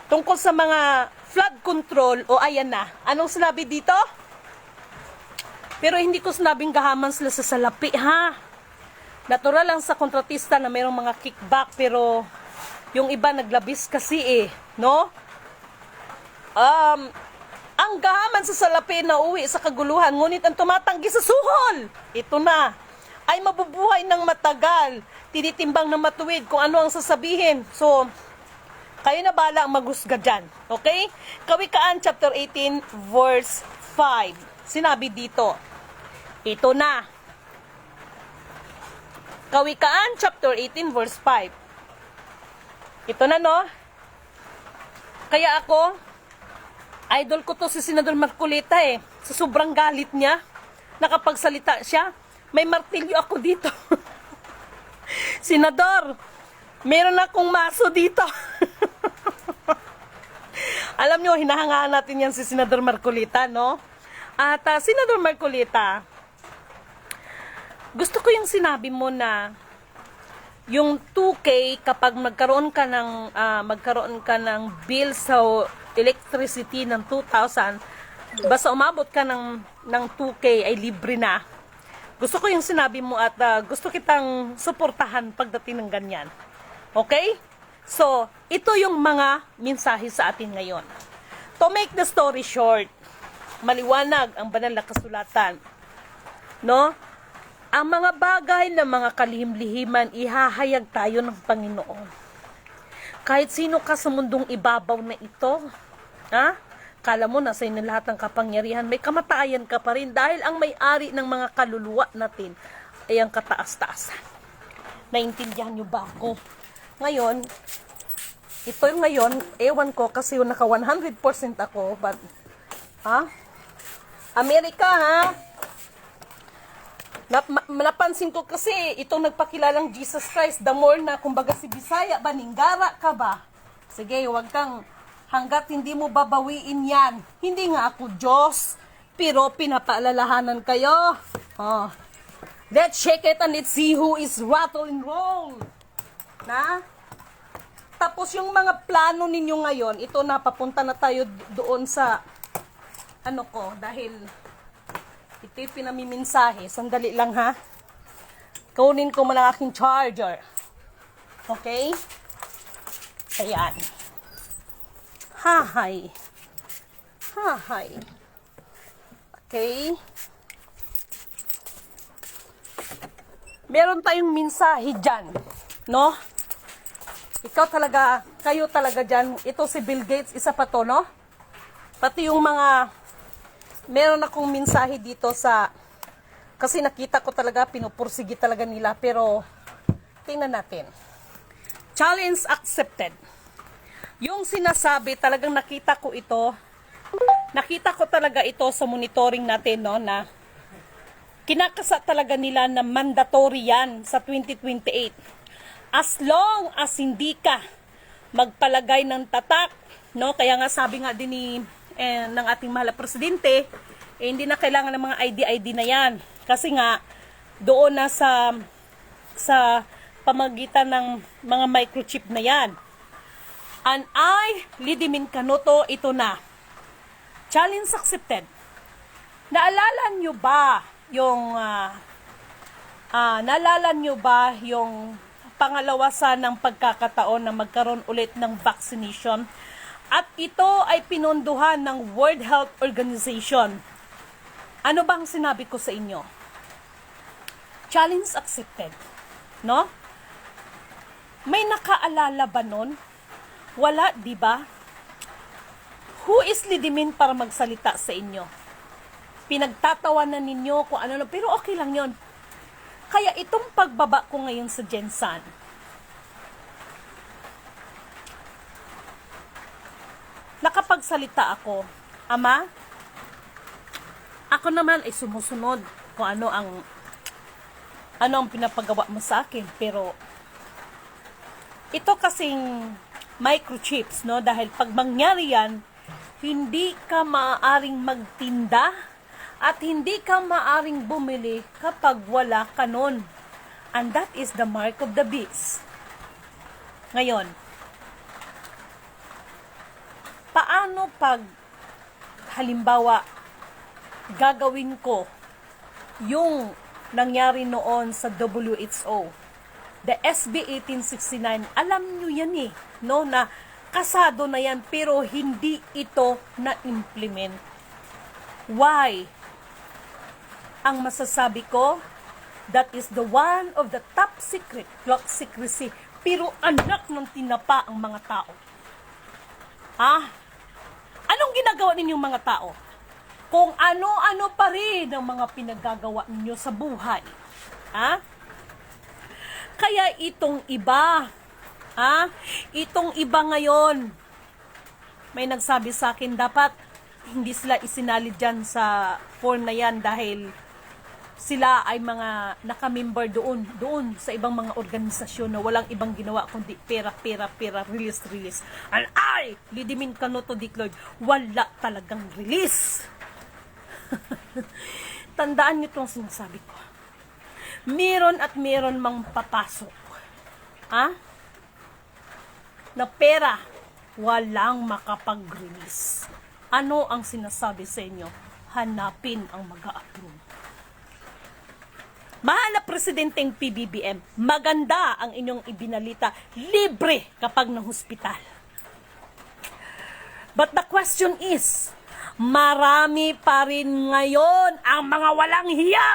tungkol sa mga flood control, o ayan na. Anong sinabi dito? Pero hindi ko sinabing gahaman sila sa salapi, ha? Natural lang sa kontratista na mayroong mga kickback, pero yung iba naglabis kasi no? Ang gahaman sa salapi na uwi sa kaguluhan, ngunit ang tumatanggi sa suhol, ito na, ay mabubuhay ng matagal, tinitimbang ng matuwid kung ano ang sasabihin. So, kayo na bala ang maghusga dyan. Okay? Kawikaan chapter 18 verse 5. Sinabi dito, ito na. Kawikaan chapter 18 verse 5. Ito na, no? Kaya ako, idol ko to si Senador Marcolita eh. Sa sobrang galit niya, nakapagsalita siya, may martilyo ako dito. Senador, meron akong maso dito. Alam nyo, hinahangaan natin yan si Senador Marcolita, no? At Senador Marcolita, gusto ko yung sinabi mo na yung 2K kapag magkaroon ka ng bill sa electricity ng 2,000, basta umabot ka ng 2K ay libre na. Gusto ko yung sinabi mo at gusto kitang suportahan pagdating ng ganyan. Okay? So, ito yung mga mensahe sa atin ngayon. To make the story short, maliwanag ang banal na kasulatan. No? Ang mga bagay na mga kalihim-lihiman, ihahayag tayo ng Panginoon. Kahit sino ka sa mundong ibabaw na ito, ha? Kala mo na sa inyo lahat ng kapangyarihan, may kamatayan ka pa rin dahil ang may-ari ng mga kaluluwa natin ay ang kataas-taasan. Naintindihan nyo ba ako? Ngayon, ito yung ngayon, ewan ko kasi yung naka 100% ako, but, ha? Amerika, ha? Napansin ko kasi itong nagpakilalang Jesus Christ, the more na kumbaga si Bisaya, baninggara ka ba? Sige, wag kang hanggat hindi mo babawiin yan. Hindi nga ako Diyos, pero pinapaalalahanan kayo. Oh. Let's shake it and let's see who is rattle and roll. Na? Tapos yung mga plano ninyo ngayon, ito na, papunta na tayo doon sa ano ko, dahil ito yung pinamiminsahe. Sandali lang, ha? Kunin ko muna aking charger. Okay? Ayan. Hahay. Hahay. Okay? Meron tayong mensahe dyan. No? Ikaw talaga, kayo talaga dyan. Ito si Bill Gates, isa pa to, no? Pati yung mga meron akong mensahe dito sa, kasi nakita ko talaga, pinupursigi talaga nila, pero tingnan natin. Challenge accepted. Yung sinasabi, talagang nakita ko talaga ito sa monitoring natin, no, na kinakasa talaga nila na mandatory yan sa 2028. As long as hindi ka magpalagay ng tatak, no, kaya nga sabi nga din ng ating mahal na presidente, hindi na kailangan ng mga ID na yan. Kasi nga, doon na sa pamagitan ng mga microchip na yan. And I, Lidimin Canuto, ito na. Challenge accepted. Naalala nyo ba yung pangalawasan ng pagkakataon na magkaroon ulit ng vaccination? At ito ay pinondohan ng World Health Organization. Ano bang sinabi ko sa inyo? Challenge accepted. No? May nakaalala ba nun? Wala, di ba? Who is Lidimin para magsalita sa inyo? Pinagtatawanan ninyo kung ano, pero okay lang yon. Kaya itong pagbaba ko ngayon sa Gensan, nakapagsalita ako, Ama, ako naman ay sumusunod kung ano ang pinapagawa mo sa akin, pero ito kasing microchips, no, dahil pag mangyari yan, hindi ka maaaring magtinda at hindi ka maaaring bumili kapag wala ka nun. And that is the mark of the beast. Ngayon, paano pag halimbawa gagawin ko yung nangyari noon sa WHO, the SB 1869, alam nyo yan no, na kasado na yan pero hindi ito na-implement. Why? Ang masasabi ko, that is the one of the top secret, clock secrecy. Pero anak ng tinapa ang mga tao. Anong ginagawa ninyong mga tao? Kung ano-ano pa rin ang mga pinagagawa ninyo sa buhay. Kaya itong iba, itong iba ngayon, may nagsabi sa akin, dapat hindi sila isinali dyan sa form na yan dahil sila ay mga nakamember doon sa ibang mga organisasyon na walang ibang ginawa kundi pera, release. Ay, Lidimin Canoto Dicloyd, wala talagang release. Tandaan niyo itong sinasabi ko. Meron at meron mang papasok. Na pera, walang makapag-release. Ano ang sinasabi sa inyo? Hanapin ang mag-a-approve. Mahal na Presidenteng PBBM, maganda ang inyong ibinalita, libre kapag ng hospital. But the question is, marami pa rin ngayon ang mga walang hiya.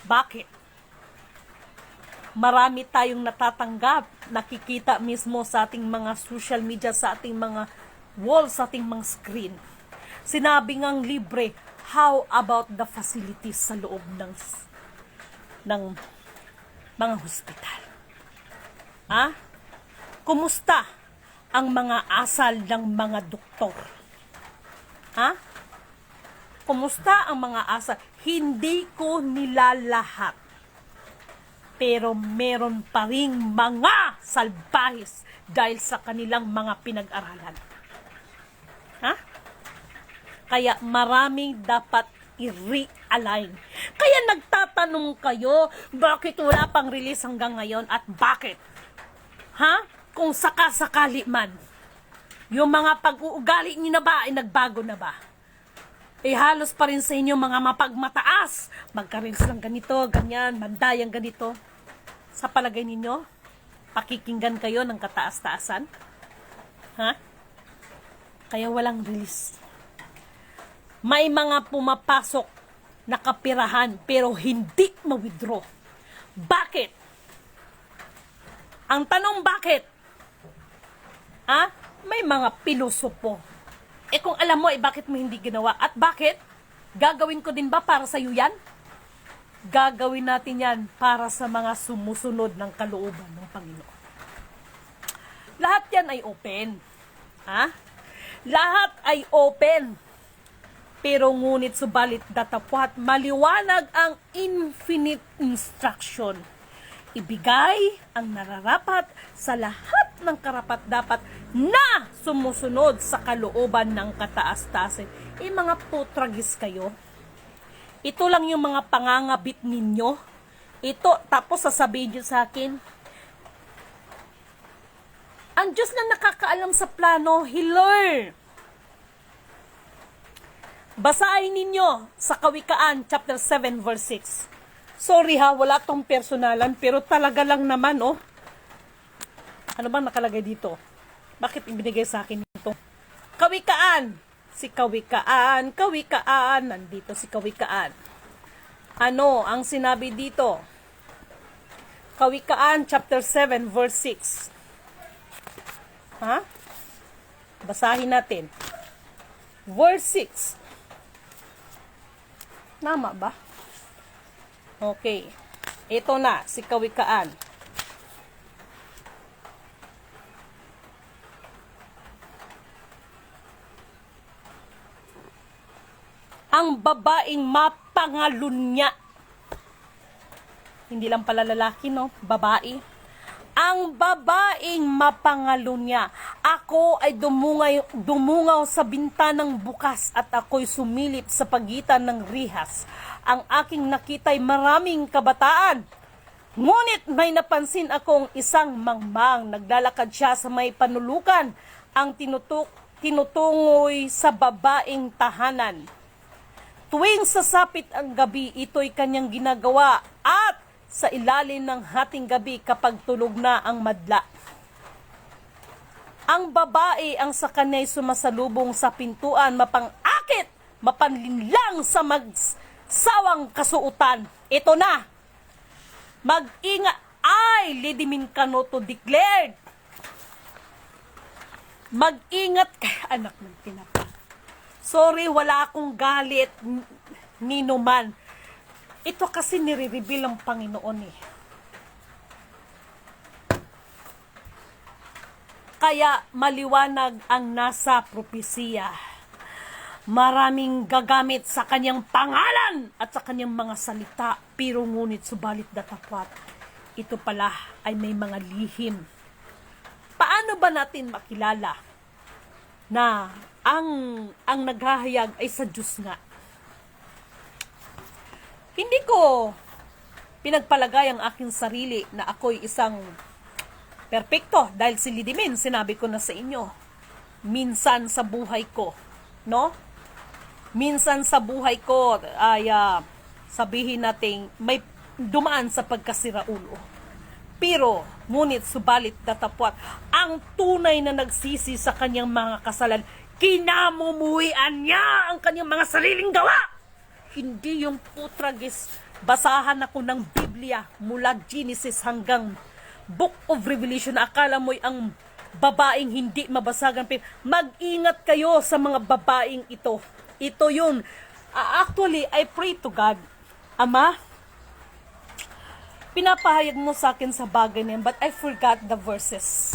Bakit? Marami tayong natatanggap, nakikita mismo sa ating mga social media, sa ating mga wall, sa ating mga screen. Sinabi ngang libre, how about the facilities sa loob ng mga hospital? Kumusta ang mga asal ng mga doktor? Kumusta ang mga asal? Hindi ko nilalahat. Pero meron pa ring mga salbahis dahil sa kanilang mga pinag-aralan. Kaya maraming dapat i-realign. Kaya nagtatanong kayo, bakit wala pang release hanggang ngayon at bakit? Kung sakasakali man, yung mga pag-uugali niyo na ba ay nagbago na ba? Halos pa rin sa inyo mga mapagmataas. Magka-reels lang ganito, ganyan, mandayang ganito. Sa palagay ninyo, pakikinggan kayo ng kataas-taasan? Kaya walang release. May mga pumapasok na kapirahan pero hindi ma-withdraw. Bakit? Ang tanong bakit? May mga pilosopo. Kung alam mo, bakit mo hindi ginawa? At bakit? Gagawin ko din ba para sa iyo yan? Gagawin natin yan para sa mga sumusunod ng kalooban ng Panginoon. Lahat yan ay open. Lahat ay open. Pero ngunit subalit datapwat, maliwanag ang infinite instruction. Ibigay ang nararapat sa lahat ng karapat-dapat na sumusunod sa kalooban ng kataas-taasan. Mga putragis kayo. Ito lang yung mga pangangabit ninyo. Ito, tapos sasabihin nyo sa akin, ang Diyos na nakakaalam sa plano, He basahin ninyo sa Kawikaan, chapter 7, verse 6. Sorry wala tong personalan, pero talaga lang naman, Ano bang nakalagay dito? Bakit ibinigay sa akin ito? Kawikaan! Si Kawikaan, nandito si Kawikaan. Ano ang sinabi dito? Kawikaan, chapter 7, verse 6. Basahin natin. Verse 6. Tama ba? Okay. Ito na, si Kawikaan. Ang babaeng mapangalunya. Hindi lang pala lalaki, babae. Ang babaeng mapangalunya. Ako ay dumungaw sa bintanang bukas at ako'y sumilip sa pagitan ng rihas. Ang aking nakita'y maraming kabataan. Ngunit may napansin akong isang mangmang. Naglalakad siya sa may panulukan. Ang tinutungoy sa babaeng tahanan. Tuwing sasapit ang gabi, ito'y kanyang ginagawa at sa ilalim ng hating gabi kapag tulog na ang madla. Ang babae ang sa kaniya'y sumasalubong sa pintuan, mapang-akit mapanlinlang sa magsawang kasuutan. Ito na, mag-ingat, ay, Lady Mincanoto declared, mag-ingat kay anak ng tinapa. Sorry, wala akong galit, ninuman. Ito kasi nire-reveal ang Panginoon eh. Kaya maliwanag ang nasa propesiya. Maraming gagamit sa kanyang pangalan at sa kanyang mga salita, pero ngunit subalit datapwat, ito pala ay may mga lihim. Paano ba natin makilala na ang naghahayag ay sa Diyos nga? Hindi ko pinagpalagay ang aking sarili na ako'y isang perpekto dahil si Lidimin, sinabi ko na sa inyo, minsan sa buhay ko, no? Minsan sa buhay ko ay sabihin natin may dumaan sa pagkasiraulo. Pero, ngunit subalit datapwat, ang tunay na nagsisi sa kanyang mga kasalan, kinamumuhian niya ang kanyang mga sariling gawa. Hindi yung putragis, basahan ako ng Biblia mula Genesis hanggang Book of Revelation. Akala mo'y ang babaeng hindi mabasagan. Mag-ingat kayo sa mga babaeng ito. Ito yun. Actually, I pray to God, Ama, pinapahayag mo sa akin sa bagay na yan, but I forgot the verses.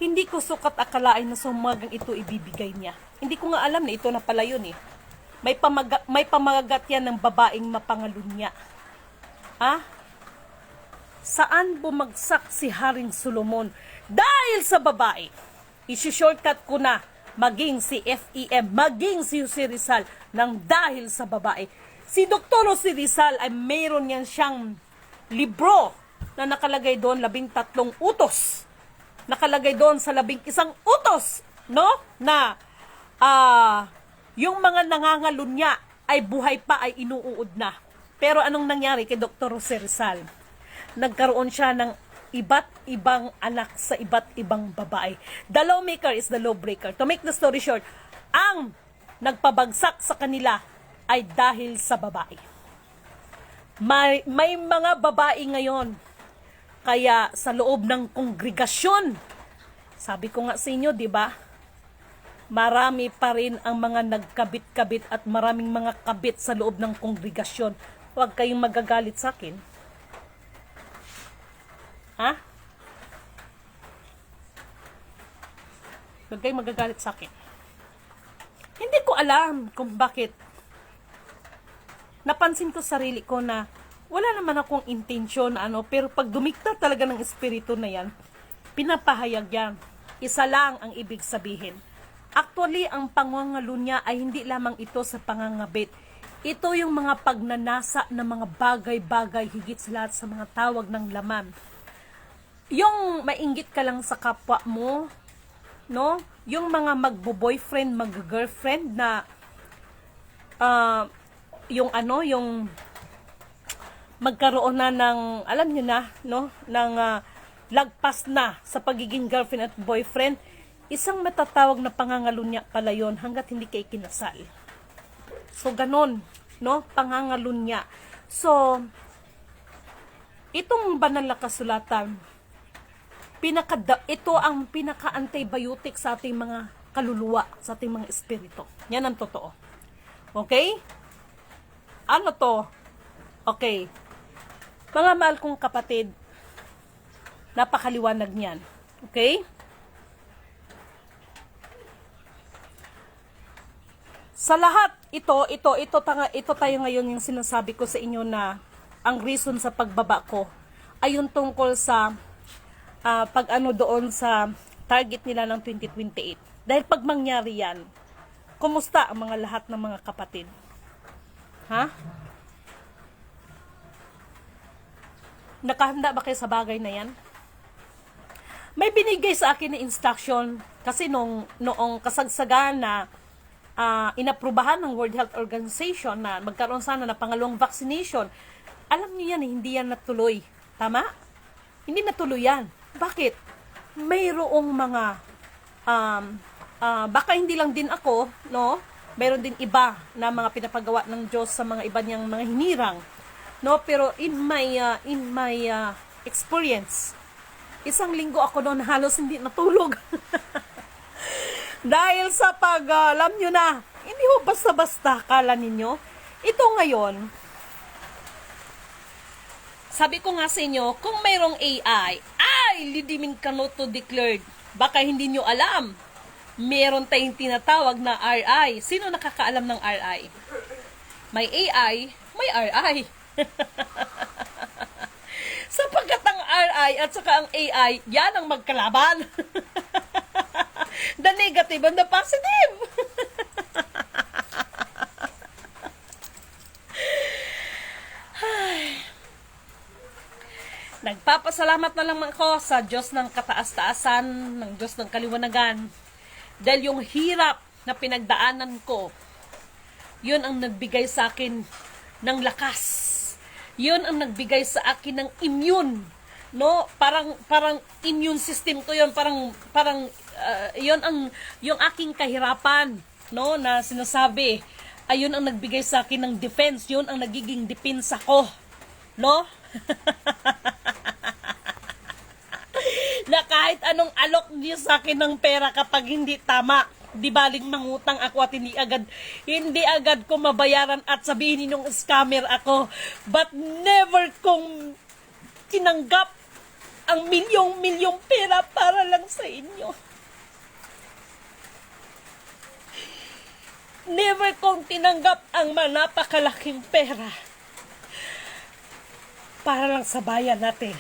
Hindi ko sukat akalain na sumagang ito ibibigay niya. Hindi ko nga alam na ito na pala yun eh. May pamagagat yan ng babaeng mapangalunya. Saan bumagsak si Haring Solomon? Dahil sa babae. Isi-shortcut ko na, maging si FEM, maging si Jose Rizal, nang dahil sa babae. Si Dr. Jose Rizal ay mayroon yan siyang libro na nakalagay doon 13 utos. Nakalagay doon sa 11 utos, no? Na yung mga nangangalunya ay buhay pa, ay inuuod na. Pero anong nangyari kay Dr. Jose Rizal? Nagkaroon siya ng iba't ibang anak sa iba't ibang babae. The lawmaker is the lawbreaker. To make the story short, ang nagpabagsak sa kanila ay dahil sa babae. May mga babae ngayon, kaya sa loob ng kongregasyon, sabi ko nga sa inyo, di ba? Marami pa rin ang mga nagkabit-kabit at maraming mga kabit sa loob ng kongregasyon. Huwag kayong magagalit sa akin. Huwag kayong magagalit sa akin. Hindi ko alam kung bakit. Napansin ko sarili ko na wala naman akong intensyon na pero pag dumikta talaga ng espiritu na yan, pinapahayag yan. Isa lang ang ibig sabihin. Actually, ang pangangalunya ay hindi lamang ito sa pangangabit. Ito yung mga pagnanasa ng mga bagay-bagay, higit sa lahat sa mga tawag ng laman. Yung mainggit ka lang sa kapwa mo, no? Yung mga magbo-boyfriend, mag-girlfriend na yung magkaroon na ng, alam niyo na, no? Ng lagpas na sa pagiging girlfriend at boyfriend, isang matatawag na pangangalunya pala yun hanggat hindi kayo kinasal. So, ganon, no? Pangangalunya. So, itong banal na kasulatan, ito ang pinaka-antibiotic sa ating mga kaluluwa, sa ating mga espiritu. Yan ang totoo. Okay? Ano to? Okay. Mga mahal kong kapatid, napakaliwanag niyan. Okay? Sa lahat ito tayo ngayon yung sinasabi ko sa inyo na ang reason sa pagbaba ko ay yung tungkol sa pag-ano doon sa target nila ng 2028. Dahil pag mangyari yan, kumusta ang mga lahat ng mga kapatid? Nakahanda ba kayo sa bagay na yan? May binigay sa akin na instruction kasi noong kasagsagan na inaprubahan ng World Health Organization na magkaroon sana na pangalawang vaccination. Alam niyo yan, hindi yan natuloy. Tama? Hindi natuloy yan. Bakit? Mayroong mga baka hindi lang din ako, no? Mayroon din iba na mga pinapagawa ng Diyos sa mga iba niyang mga hinirang. No, pero in my experience, isang linggo ako doon halos hindi natulog. Dahil sa alam nyo na, hindi ho basta-basta kala ninyo. Ito ngayon, sabi ko nga sa inyo, kung mayroong AI, Lidimin Canoto declared, baka hindi nyo alam, meron tayong tinatawag na RI. Sino nakakaalam ng RI? May AI, may RI. Sapagkat ang RI at saka ang AI, yan ang magkalaban. The negative and the positive. Nagpapasalamat na lang ako sa Diyos ng kataas-taasan, ng Diyos ng kaliwanagan. Dahil yung hirap na pinagdaanan ko, yun ang nagbigay sa akin ng lakas. Yun ang nagbigay sa akin ng immune. No? Parang immune system ko yun. Yun ang yung aking kahirapan, no, na sinasabi. Ayun ang nagbigay sa akin ng defense. Yun ang nagiging depensa ko. No? Na kahit anong alok niyo sa akin ng pera kapag hindi tama, di baling mangutang ako at hindi agad ko mabayaran at sabihin ninyong scammer ako. But never kong tinanggap ang milyong-milyong pera para lang sa inyo. Never kong tinanggap ang napakalaking pera para lang sa bayan natin.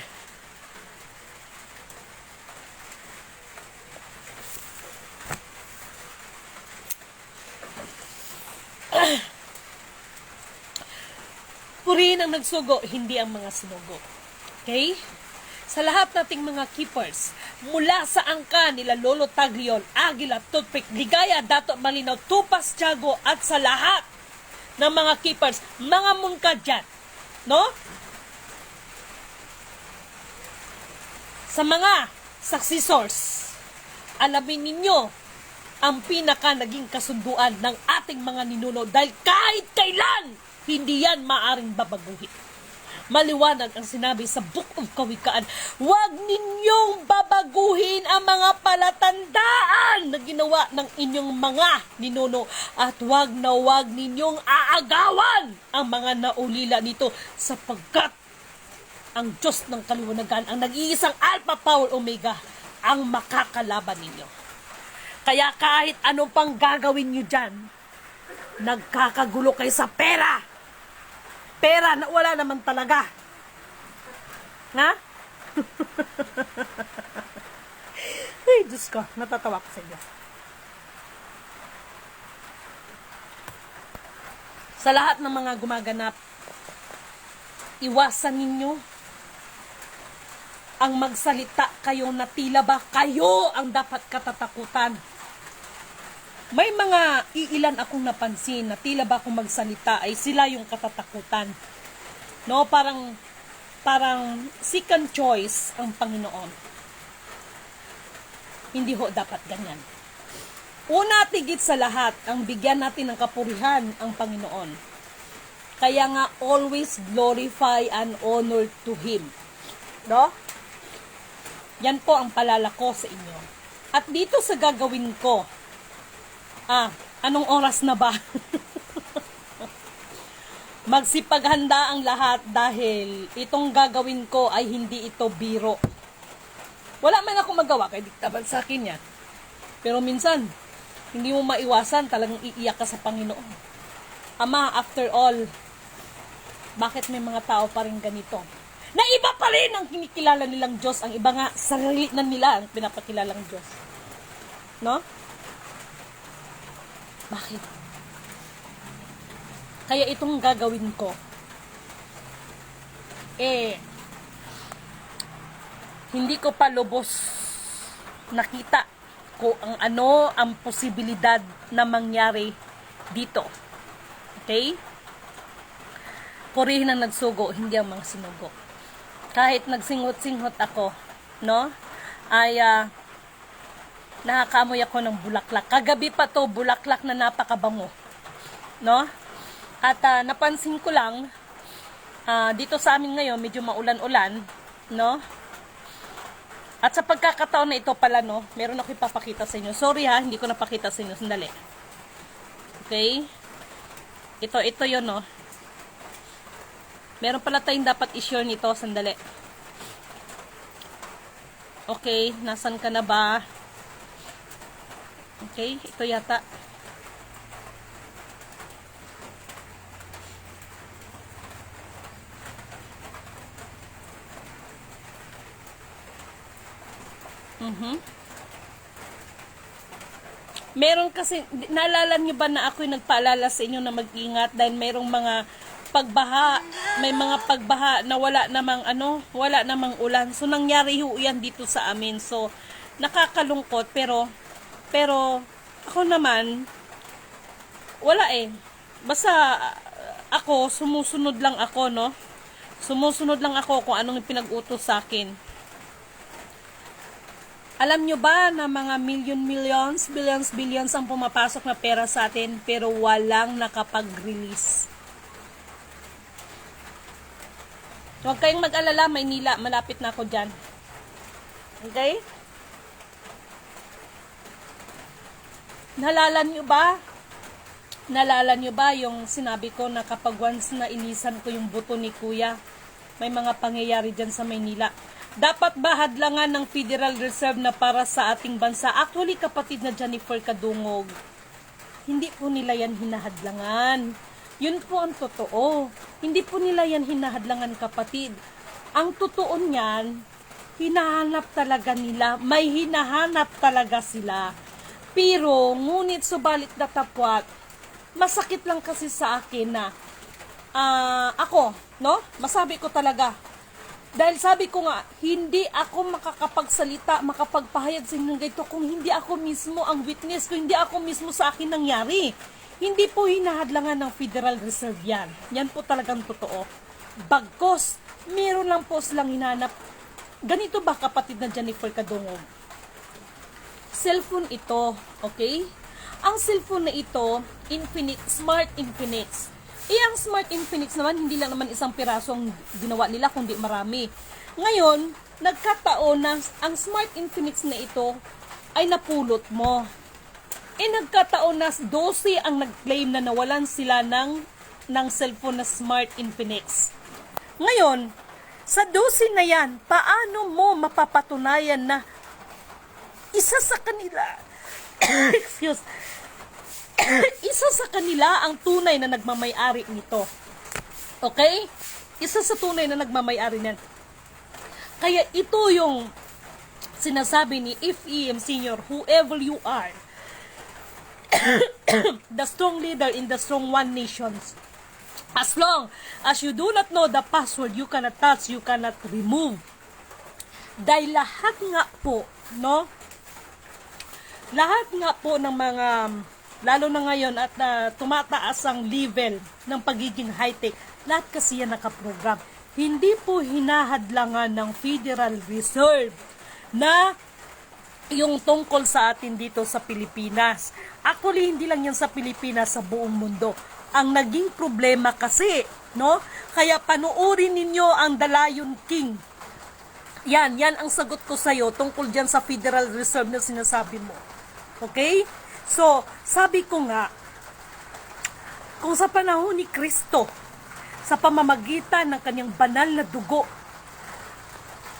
Purihin ang nagsugo, hindi ang mga sinugo. Okay? Sa lahat nating mga keepers, mula sa angka nila Lolo Taglion, Aguila, Toothpick, Ligaya, Dato Malinaw, Tupas, Tiago, at sa lahat ng mga keepers, mga mungka dyan, no? Sa mga successors, alamin ninyo ang pinaka naging kasunduan ng ating mga ninuno dahil kahit kailan, hindi yan maaring babaguhin. Maliwanag ang sinabi sa Book of Kawikaan, huwag ninyong babaguhin ang mga palatandaan na ginawa ng inyong mga ninuno at huwag ninyong aagawan ang mga naulila nito sapagkat ang Diyos ng kaliwanagan, ang nag-iisang Alpha, Power, Omega, ang makakalaban ninyo. Kaya kahit ano pang gagawin nyo dyan, nagkakagulo kayo sa pera. Pera na wala naman talaga. Ha? Ay, Diyos ko, natatawa ko sa inyo. Sa lahat ng mga gumaganap, iwasan ninyo ang magsalita kayo na tila ba kayo ang dapat katatakutan. May mga iilan akong napansin na tila ba kung magsalita ay sila yung katatakutan. No, parang second choice ang Panginoon. Hindi ho dapat ganyan. Una, tigit sa lahat, ang bigyan natin ng kapurihan ang Panginoon. Kaya nga, always glorify and honor to Him. No? Yan po ang palala ko sa inyo. At dito sa gagawin ko, anong oras na ba? Magsipaghanda ang lahat dahil itong gagawin ko ay hindi ito biro. Wala man ako magawa, kaya diktaban sa akin yan. Pero minsan, hindi mo maiwasan, talagang iiyak ka sa Panginoon. Ama, after all, bakit may mga tao pa rin ganito? Na iba pa rin ang kinikilala nilang Diyos, ang iba nga, sarili na nila ang pinapakilalang Diyos. No? Bakit? Kaya itong gagawin ko, hindi ko pa lubos nakita ko ang posibilidad na mangyari dito. Okay? Purihin ang nagsugo, hindi ang mga sinugo. Kahit nagsingot-singot ako, no? Ay, nakakaamoy ako ng bulaklak. Kagabi pa to, bulaklak na napakabango. no? At napansin ko lang, dito sa amin ngayon, medyo maulan-ulan, no? At sa pagkakataon na ito pala, no, meron ako ipapakita sa inyo. Sorry ha, hindi ko napakita sa inyo. Sandali. Okay? Ito yun, no. Meron pala tayong dapat i-share nito. Sandali. Okay, nasan ka na ba? Okay, ito yata. Meron kasi, naalala niyo ba na ako'y nagpaalala sa inyo na mag-ingat dahil merong mga pagbaha, may mga pagbaha na wala namang ulan. So nangyari ho 'yan dito sa amin. So nakakalungkot pero ako naman wala eh. Basta ako sumusunod lang ako, no? Sumusunod lang ako kung anong pinag-utos sa akin. Alam nyo ba na mga billions ang pumapasok na pera sa atin pero walang nakapag-release? Huwag kayong mag-alala, Maynila, malapit na ako dyan. Okay? Nalala nyo ba yung sinabi ko na kapag once na inisan ko yung buto ni Kuya, may mga pangyayari dyan sa Maynila? Dapat ba hadlangan ng Federal Reserve na para sa ating bansa? Actually, kapatid na Jennifer Kadungog, hindi po nila yan hinahadlangan. Yun po ang totoo. Hindi po nila yan hinahadlangan, kapatid. Ang totoo niyan, hinahanap talaga nila. May hinahanap talaga sila. Pero, ngunit subalit datapwat, masakit lang kasi sa akin na ako, no? Masabi ko talaga. Dahil sabi ko nga, hindi ako makakapagsalita, makapagpahayag sa inyo ganito kung hindi ako mismo ang witness, kung hindi ako mismo sa akin nangyari. Hindi po hinahadlangan ng Federal Reserve yan. Yan po talagang totoo. Bagkos, meron lang po silang hinanap. Ganito ba, kapatid na Jennifer Kadungog? Cellphone ito, okay? Ang cellphone na ito, Infinix, Smart Infinix. Ang Smart Infinix naman, hindi lang naman isang piraso ang ginawa nila, kundi marami. Ngayon, nagkataon na ang Smart Infinix na ito ay napulot mo. Nagkataon na 12 ang nag-claim na nawalan sila ng cellphone na Smart Infinix. Ngayon, sa 12 na yan, paano mo mapapatunayan na isa sa kanila, excuse, isa sa kanila ang tunay na nagmamay-ari nito. Okay? Isa sa tunay na nagmamay-ari niyan. Kaya ito yung sinasabi ni FEM Senior, whoever you are, the strong leader in the strong one nations. As long as you do not know the password, you cannot touch, you cannot remove. Dahil lahat nga po, no? Lahat nga po ng mga lalo na ngayon at tumataas ang level ng pagiging high-tech, lahat kasi yan nakaprogram. Hindi po hinahadlangan ng Federal Reserve na yung tungkol sa atin dito sa Pilipinas. Actually, hindi lang yan sa Pilipinas, sa buong mundo. Ang naging problema kasi, no? Kaya panuorin ninyo ang The Lion King. Yan ang sagot ko sa'yo tungkol dyan sa Federal Reserve na sinasabi mo. Okay? So, sabi ko nga, kung sa panahon ni Kristo, sa pamamagitan ng kanyang banal na dugo,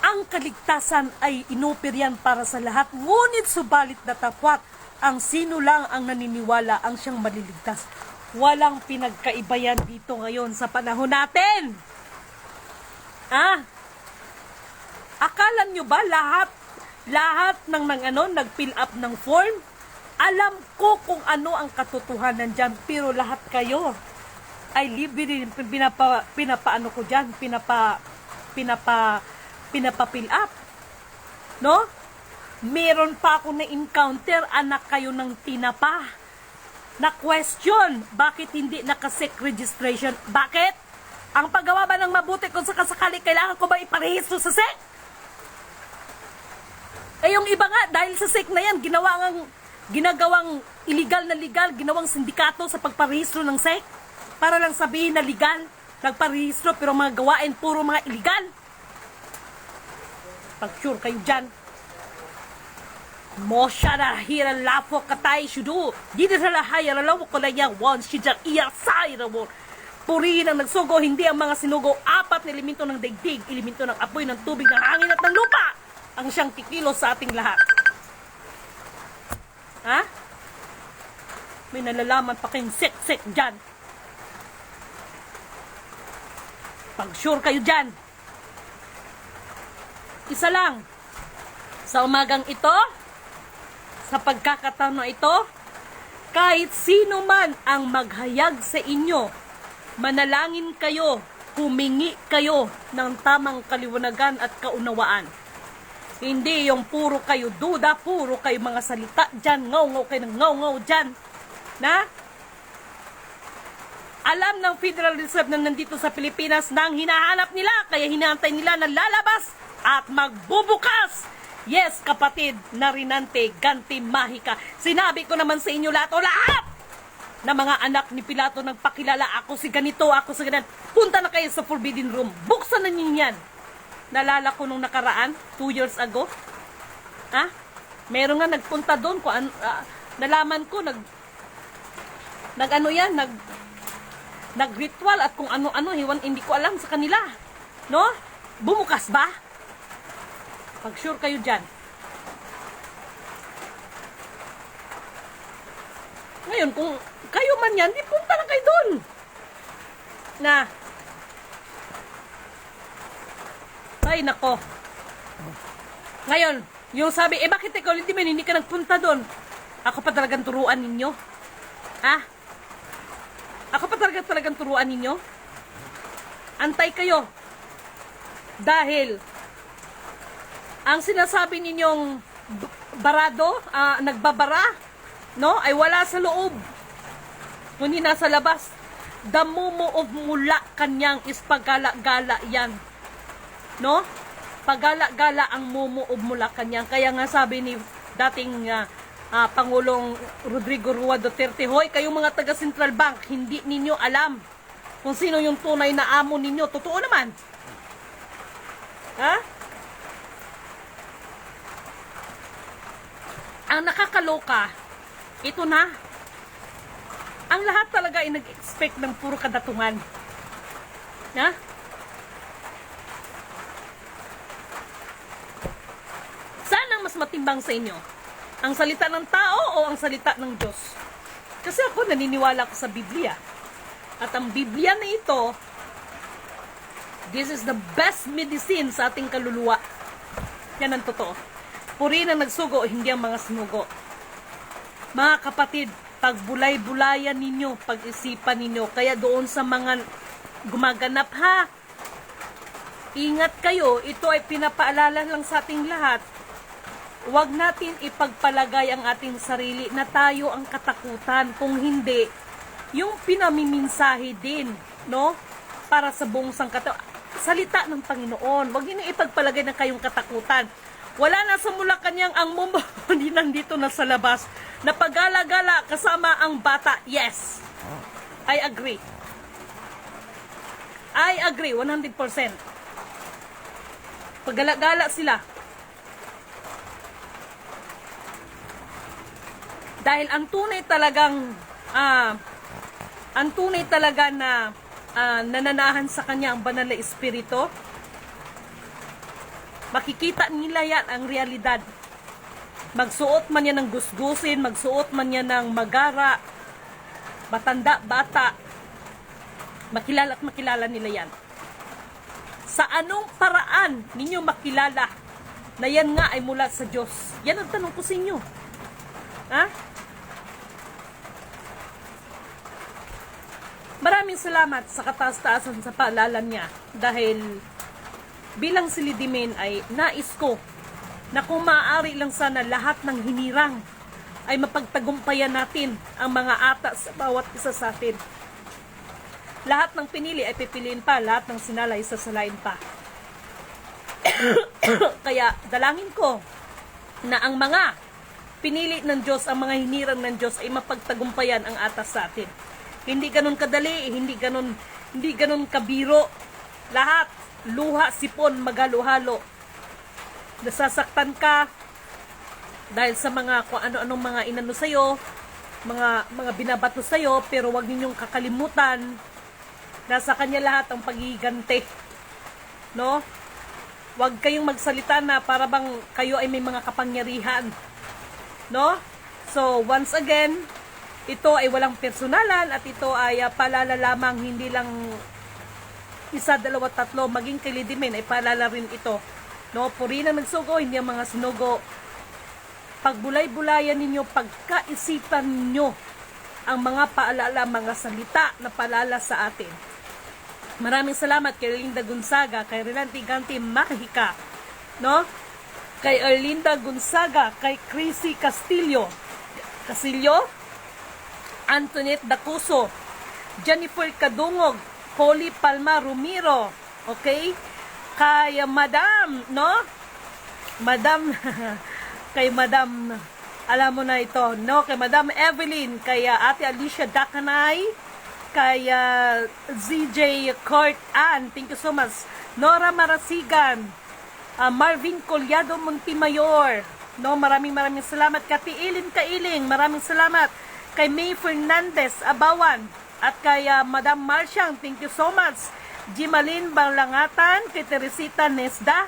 ang kaligtasan ay inoperian para sa lahat, ngunit subalit datapwat, ang sino lang ang naniniwala ang siyang maliligtas. Walang pinagkaiba yan dito ngayon sa panahon natin. Akala nyo ba lahat ng nag-fill up ng form? Alam ko kung ano ang katotohanan dyan, pero lahat kayo ay libre, pinapaano ko dyan, pinapapill up. No? Meron pa ako na-encounter, anak kayo ng tinapa, na question, bakit hindi naka-SEC registration? Bakit? Ang paggawa ba ng mabuti kung sakasakali, kailangan ko ba iparehistro sa SEC? Yung iba nga, dahil sa SEC na yan, ginawa ng ginagawang illegal na legal, ginawang sindikato sa pagparehistro ng SEC para lang sabihin na legal, nagparehistro pero mga gawain puro mga illegal. Pag-sure kayo dyan. Mo siya na hira lafo katay shudu. Di na sila hayara lawo ko na yan. One shijak iya sayra mo. Purihin ang nagsugo, hindi ang mga sinugo. 4 na elemento ng daigdig, elemento ng apoy, ng tubig, ng hangin at ng lupa ang siyang kikilos sa ating lahat. Ha? May nalalaman pa kayong sek-sek dyan. Pag-sure kayo dyan. Isa lang. Sa umagang ito, sa pagkakataon na ito, kahit sino man ang maghayag sa inyo, manalangin kayo, humingi kayo ng tamang kaliwanagan at kaunawaan. Hindi yung puro kayo duda, puro kayo mga salita dyan, ngaw-ngaw kayo ng ngaw-ngaw dyan. Na? Alam ng Federal Reserve na nandito sa Pilipinas na ang hinahanap nila, kaya hinahantay nila na lalabas at magbubukas. Yes, kapatid, narinante, ganti, mahika. Sinabi ko naman sa inyo lahat o lahat na mga anak ni Pilato nagpakilala, ako si ganito, ako si ganito. Punta na kayo sa Forbidden Room. Buksan na ninyo yan. Nalala ko nung nakaraan, 2 years ago. Ha? Meron nga nagpunta doon. Nalaman ko, nag-ritual at kung ano-ano, hindi ko alam sa kanila. No? Bumukas ba? Pag-sure kayo dyan. Ngayon, kung kayo man yan, di punta na kayo doon. Na, ay nako. Ngayon, yung sabi, bakit ikaw, hindi ka nagpunta doon? Ako pa talagang turuan ninyo? Ha? Ako pa talagang turuan ninyo? Antay kayo. Dahil, ang sinasabi ninyong barado, nagbabara, no, ay wala sa loob. Kundi nasa labas. The mumu of mula kanyang is pagala-gala yan. No? Pagala-gala ang mumu of mula kanyang. Kaya nga sabi ni dating Pangulong Rodrigo Rua Duterte, hoy, kayong mga taga Central Bank, hindi ninyo alam kung sino yung tunay na amo ninyo. Totoo naman. Ha? Ang nakakaloka, ito na. Ang lahat talaga ay nag-expect ng puro kadatungan. Ha? Saan ang mas matimbang sa inyo? Ang salita ng tao o ang salita ng Diyos? Kasi ako naniniwala ko sa Biblia. At ang Biblia na ito, this is the best medicine sa ating kaluluwa. Yan ang totoo. Purihin ang nagsugo, hindi ang mga sinugo. Mga kapatid, pagbulay-bulayan ninyo, pag-isipan ninyo. Kaya doon sa mga gumaganap ha, ingat kayo, ito ay pinapaalala lang sa ating lahat. Huwag natin ipagpalagay ang ating sarili na tayo ang katakutan. Kung hindi, yung pinamiminsahe din, no? Para sa buong sangkatao. Salita ng Panginoon. Huwag niyo ipagpalagay na kayong katakutan. Wala na sa Malacanang ang mumo, hindi nandito na sa labas. Na pagala-gala kasama ang bata. Yes. I agree. I agree, 100%. Pagala-gala sila. Dahil ang tunay talaga na nananahan sa kanya ang banal na espiritu, makikita nila yan ang realidad. Magsuot man yan ng gusgusin, magsuot man yan ng magara, matanda, bata, makilala at makilala nila yan. Sa anong paraan ninyo makilala na yan nga ay mula sa Diyos? Yan ang tanong ko sa inyo. Ha? Maraming salamat sa kataas-taasan sa paalala niya dahil bilang si Lidimen ay nais ko na kung maaari lang sana lahat ng hinirang ay mapagtagumpayan natin ang mga ata sa bawat isa sa atin. Lahat ng pinili ay pipiliin pa, lahat ng sinalay sasalain pa. Kaya dalangin ko na ang mga pinili ng Diyos, ang mga hinirang ng Diyos ay mapagtagumpayan ang atas sa atin. Hindi ganun kadali, hindi ganun kabiro. Lahat, luha, sipon, magalo-halo. Nasasaktan ka dahil sa mga kung ano-anong mga inano sa'yo, mga binabato sa'yo, pero wag ninyong kakalimutan, nasa Kanya lahat ang pagigante. No? Wag kayong magsalita na para bang kayo ay may mga kapangyarihan. No? So, once again, ito ay walang personalan at ito ay paalala lamang, hindi lang isa, dalawa, tatlo, maging kay Lady Min ay paalala rin ito. No? Puri na nagsugo, hindi ang mga sinugo. Pagbulay-bulayan ninyo, pagkaisipan nyo ang mga paalala, mga salita na paalala sa atin. Maraming salamat kay Erlinda Gonzaga, kay Renante Ganti Mahika, no? Kay Erlinda Gonzaga, kay Chrissy Castillo, Antoinette Dacuso, Jennifer Kadungog, Polly Palma Rumiro, okay? Kay Madam, no? Madam, kay Madam, alam mo na ito, no? Kay Madam Evelyn, kay Ate Alicia Dakanay, kay ZJ Court Ann, thank you so much. Nora Marasigan, Marvin Collado Montimayor, no? Maraming salamat. Kati Ilin Kailing, maraming salamat. Kay May Fernandez Abawan, at kay Madam Marciang, thank you so much. Jimalin Balangatan, kay Teresita Nesda,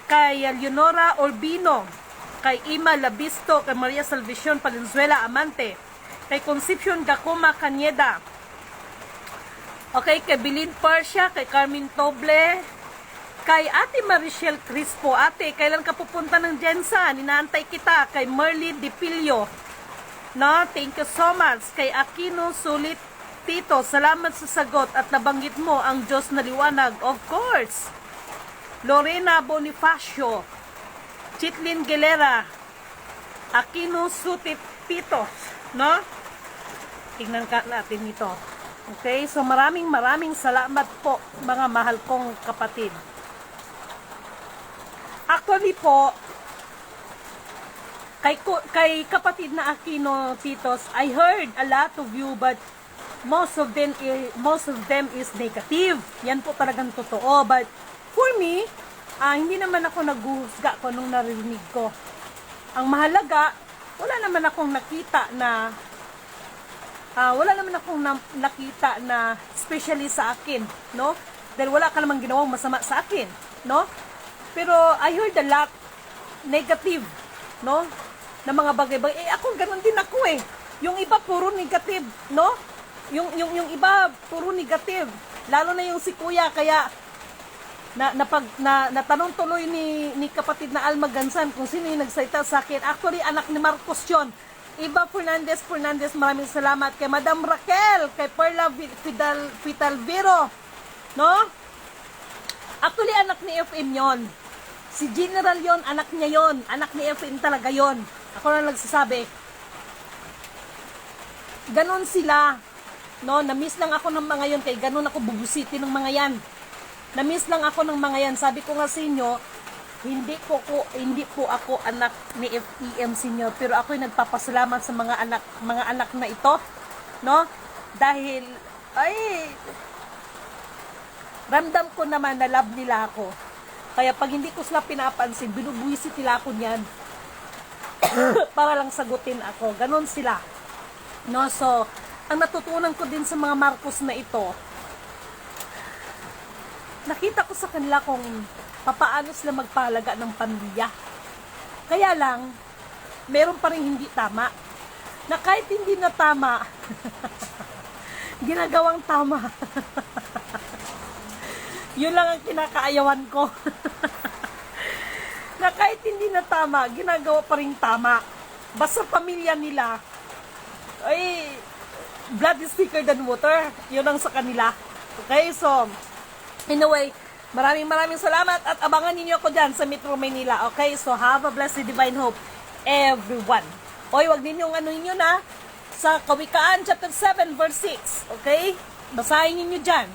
kay Leonora Urbino, kay Ima Labisto, kay Maria Salvacion Valenzuela Amante, kay Concepcion Gacoma Cañeda, okay, kay Bilin Parsia, kay Carmen Toble, kay Ate Marichelle Crispo. Ate, kailan ka pupunta ng Jensan? Inaantay kita. Kay Merly Dipilio, no? Thank you so much. Kay Aquino Sulit Tito, salamat sa sagot at nabanggit mo ang Diyos na liwanag. Of course. Lorena Bonifacio, Chitlin Gelera, Aquino Sutit Pitos, no? Tingnan ka natin ito. Okay, so maraming salamat po, mga mahal kong kapatid. Actually po, kay kapatid na Aquino Titos, I heard a lot of you, but most of them is negative. Yan po talagang totoo. But for me, hindi naman ako naghuhusga ko nung narinig ko. Ang mahalaga, wala naman akong nakita na especially sa akin, no? Dahil wala ka namang ginawang masama sa akin, no? Pero I heard a lot negative, no? Na mga bagay-bagay. Ako ganun din ako eh. Yung iba puro negative, no? Yung iba puro negative. Lalo na yung si Kuya, kaya natanong tuloy ni kapatid na Alma Gansan kung sino yung nagsalita sa akin. Actually, anak ni Marcos yun. Iba Fernandez, maraming salamat. Kay Madam Raquel, kay Perla Fitalvero, no? Actually, anak ni FM yon. Si General yon, anak niya yon. Anak ni FM talaga yon. Ako na nagsasabi. Ganon sila. No, na-miss lang ako ng mga yon, kay ganon ako bubusitin ng mga yan. Na-miss lang ako ng mga yan. Sabi ko nga sa inyo, hindi po ako anak ni FEM Senior, pero ako'y nagpapasalamat sa mga anak na ito, no? Dahil ramdam ko naman na love nila ako. Kaya pag hindi ko sila pinapansin, binubuwisit nila ako niyan. Para lang sagutin ako. Ganon sila. No, so ang natutunan ko din sa mga Marcos na ito, nakita ko sa kanila kung papaano sila magpahalaga ng pamilya. Kaya lang, meron pa rin hindi tama. Na kahit hindi na tama, ginagawang tama. Yun lang ang kinakaayawan ko. Na kahit hindi na tama, ginagawa pa rin tama. Basta pamilya nila, ay, blood is thicker than water. Yun ang sa kanila. Okay, so, anyway, maraming salamat at abangan ninyo ako dyan sa Metro Manila. Okay, so have a blessed divine hope, everyone. Oy, wag ninyong ano ninyo na sa Kawikaan chapter 7 verse 6. Okay, basahin ninyo dyan.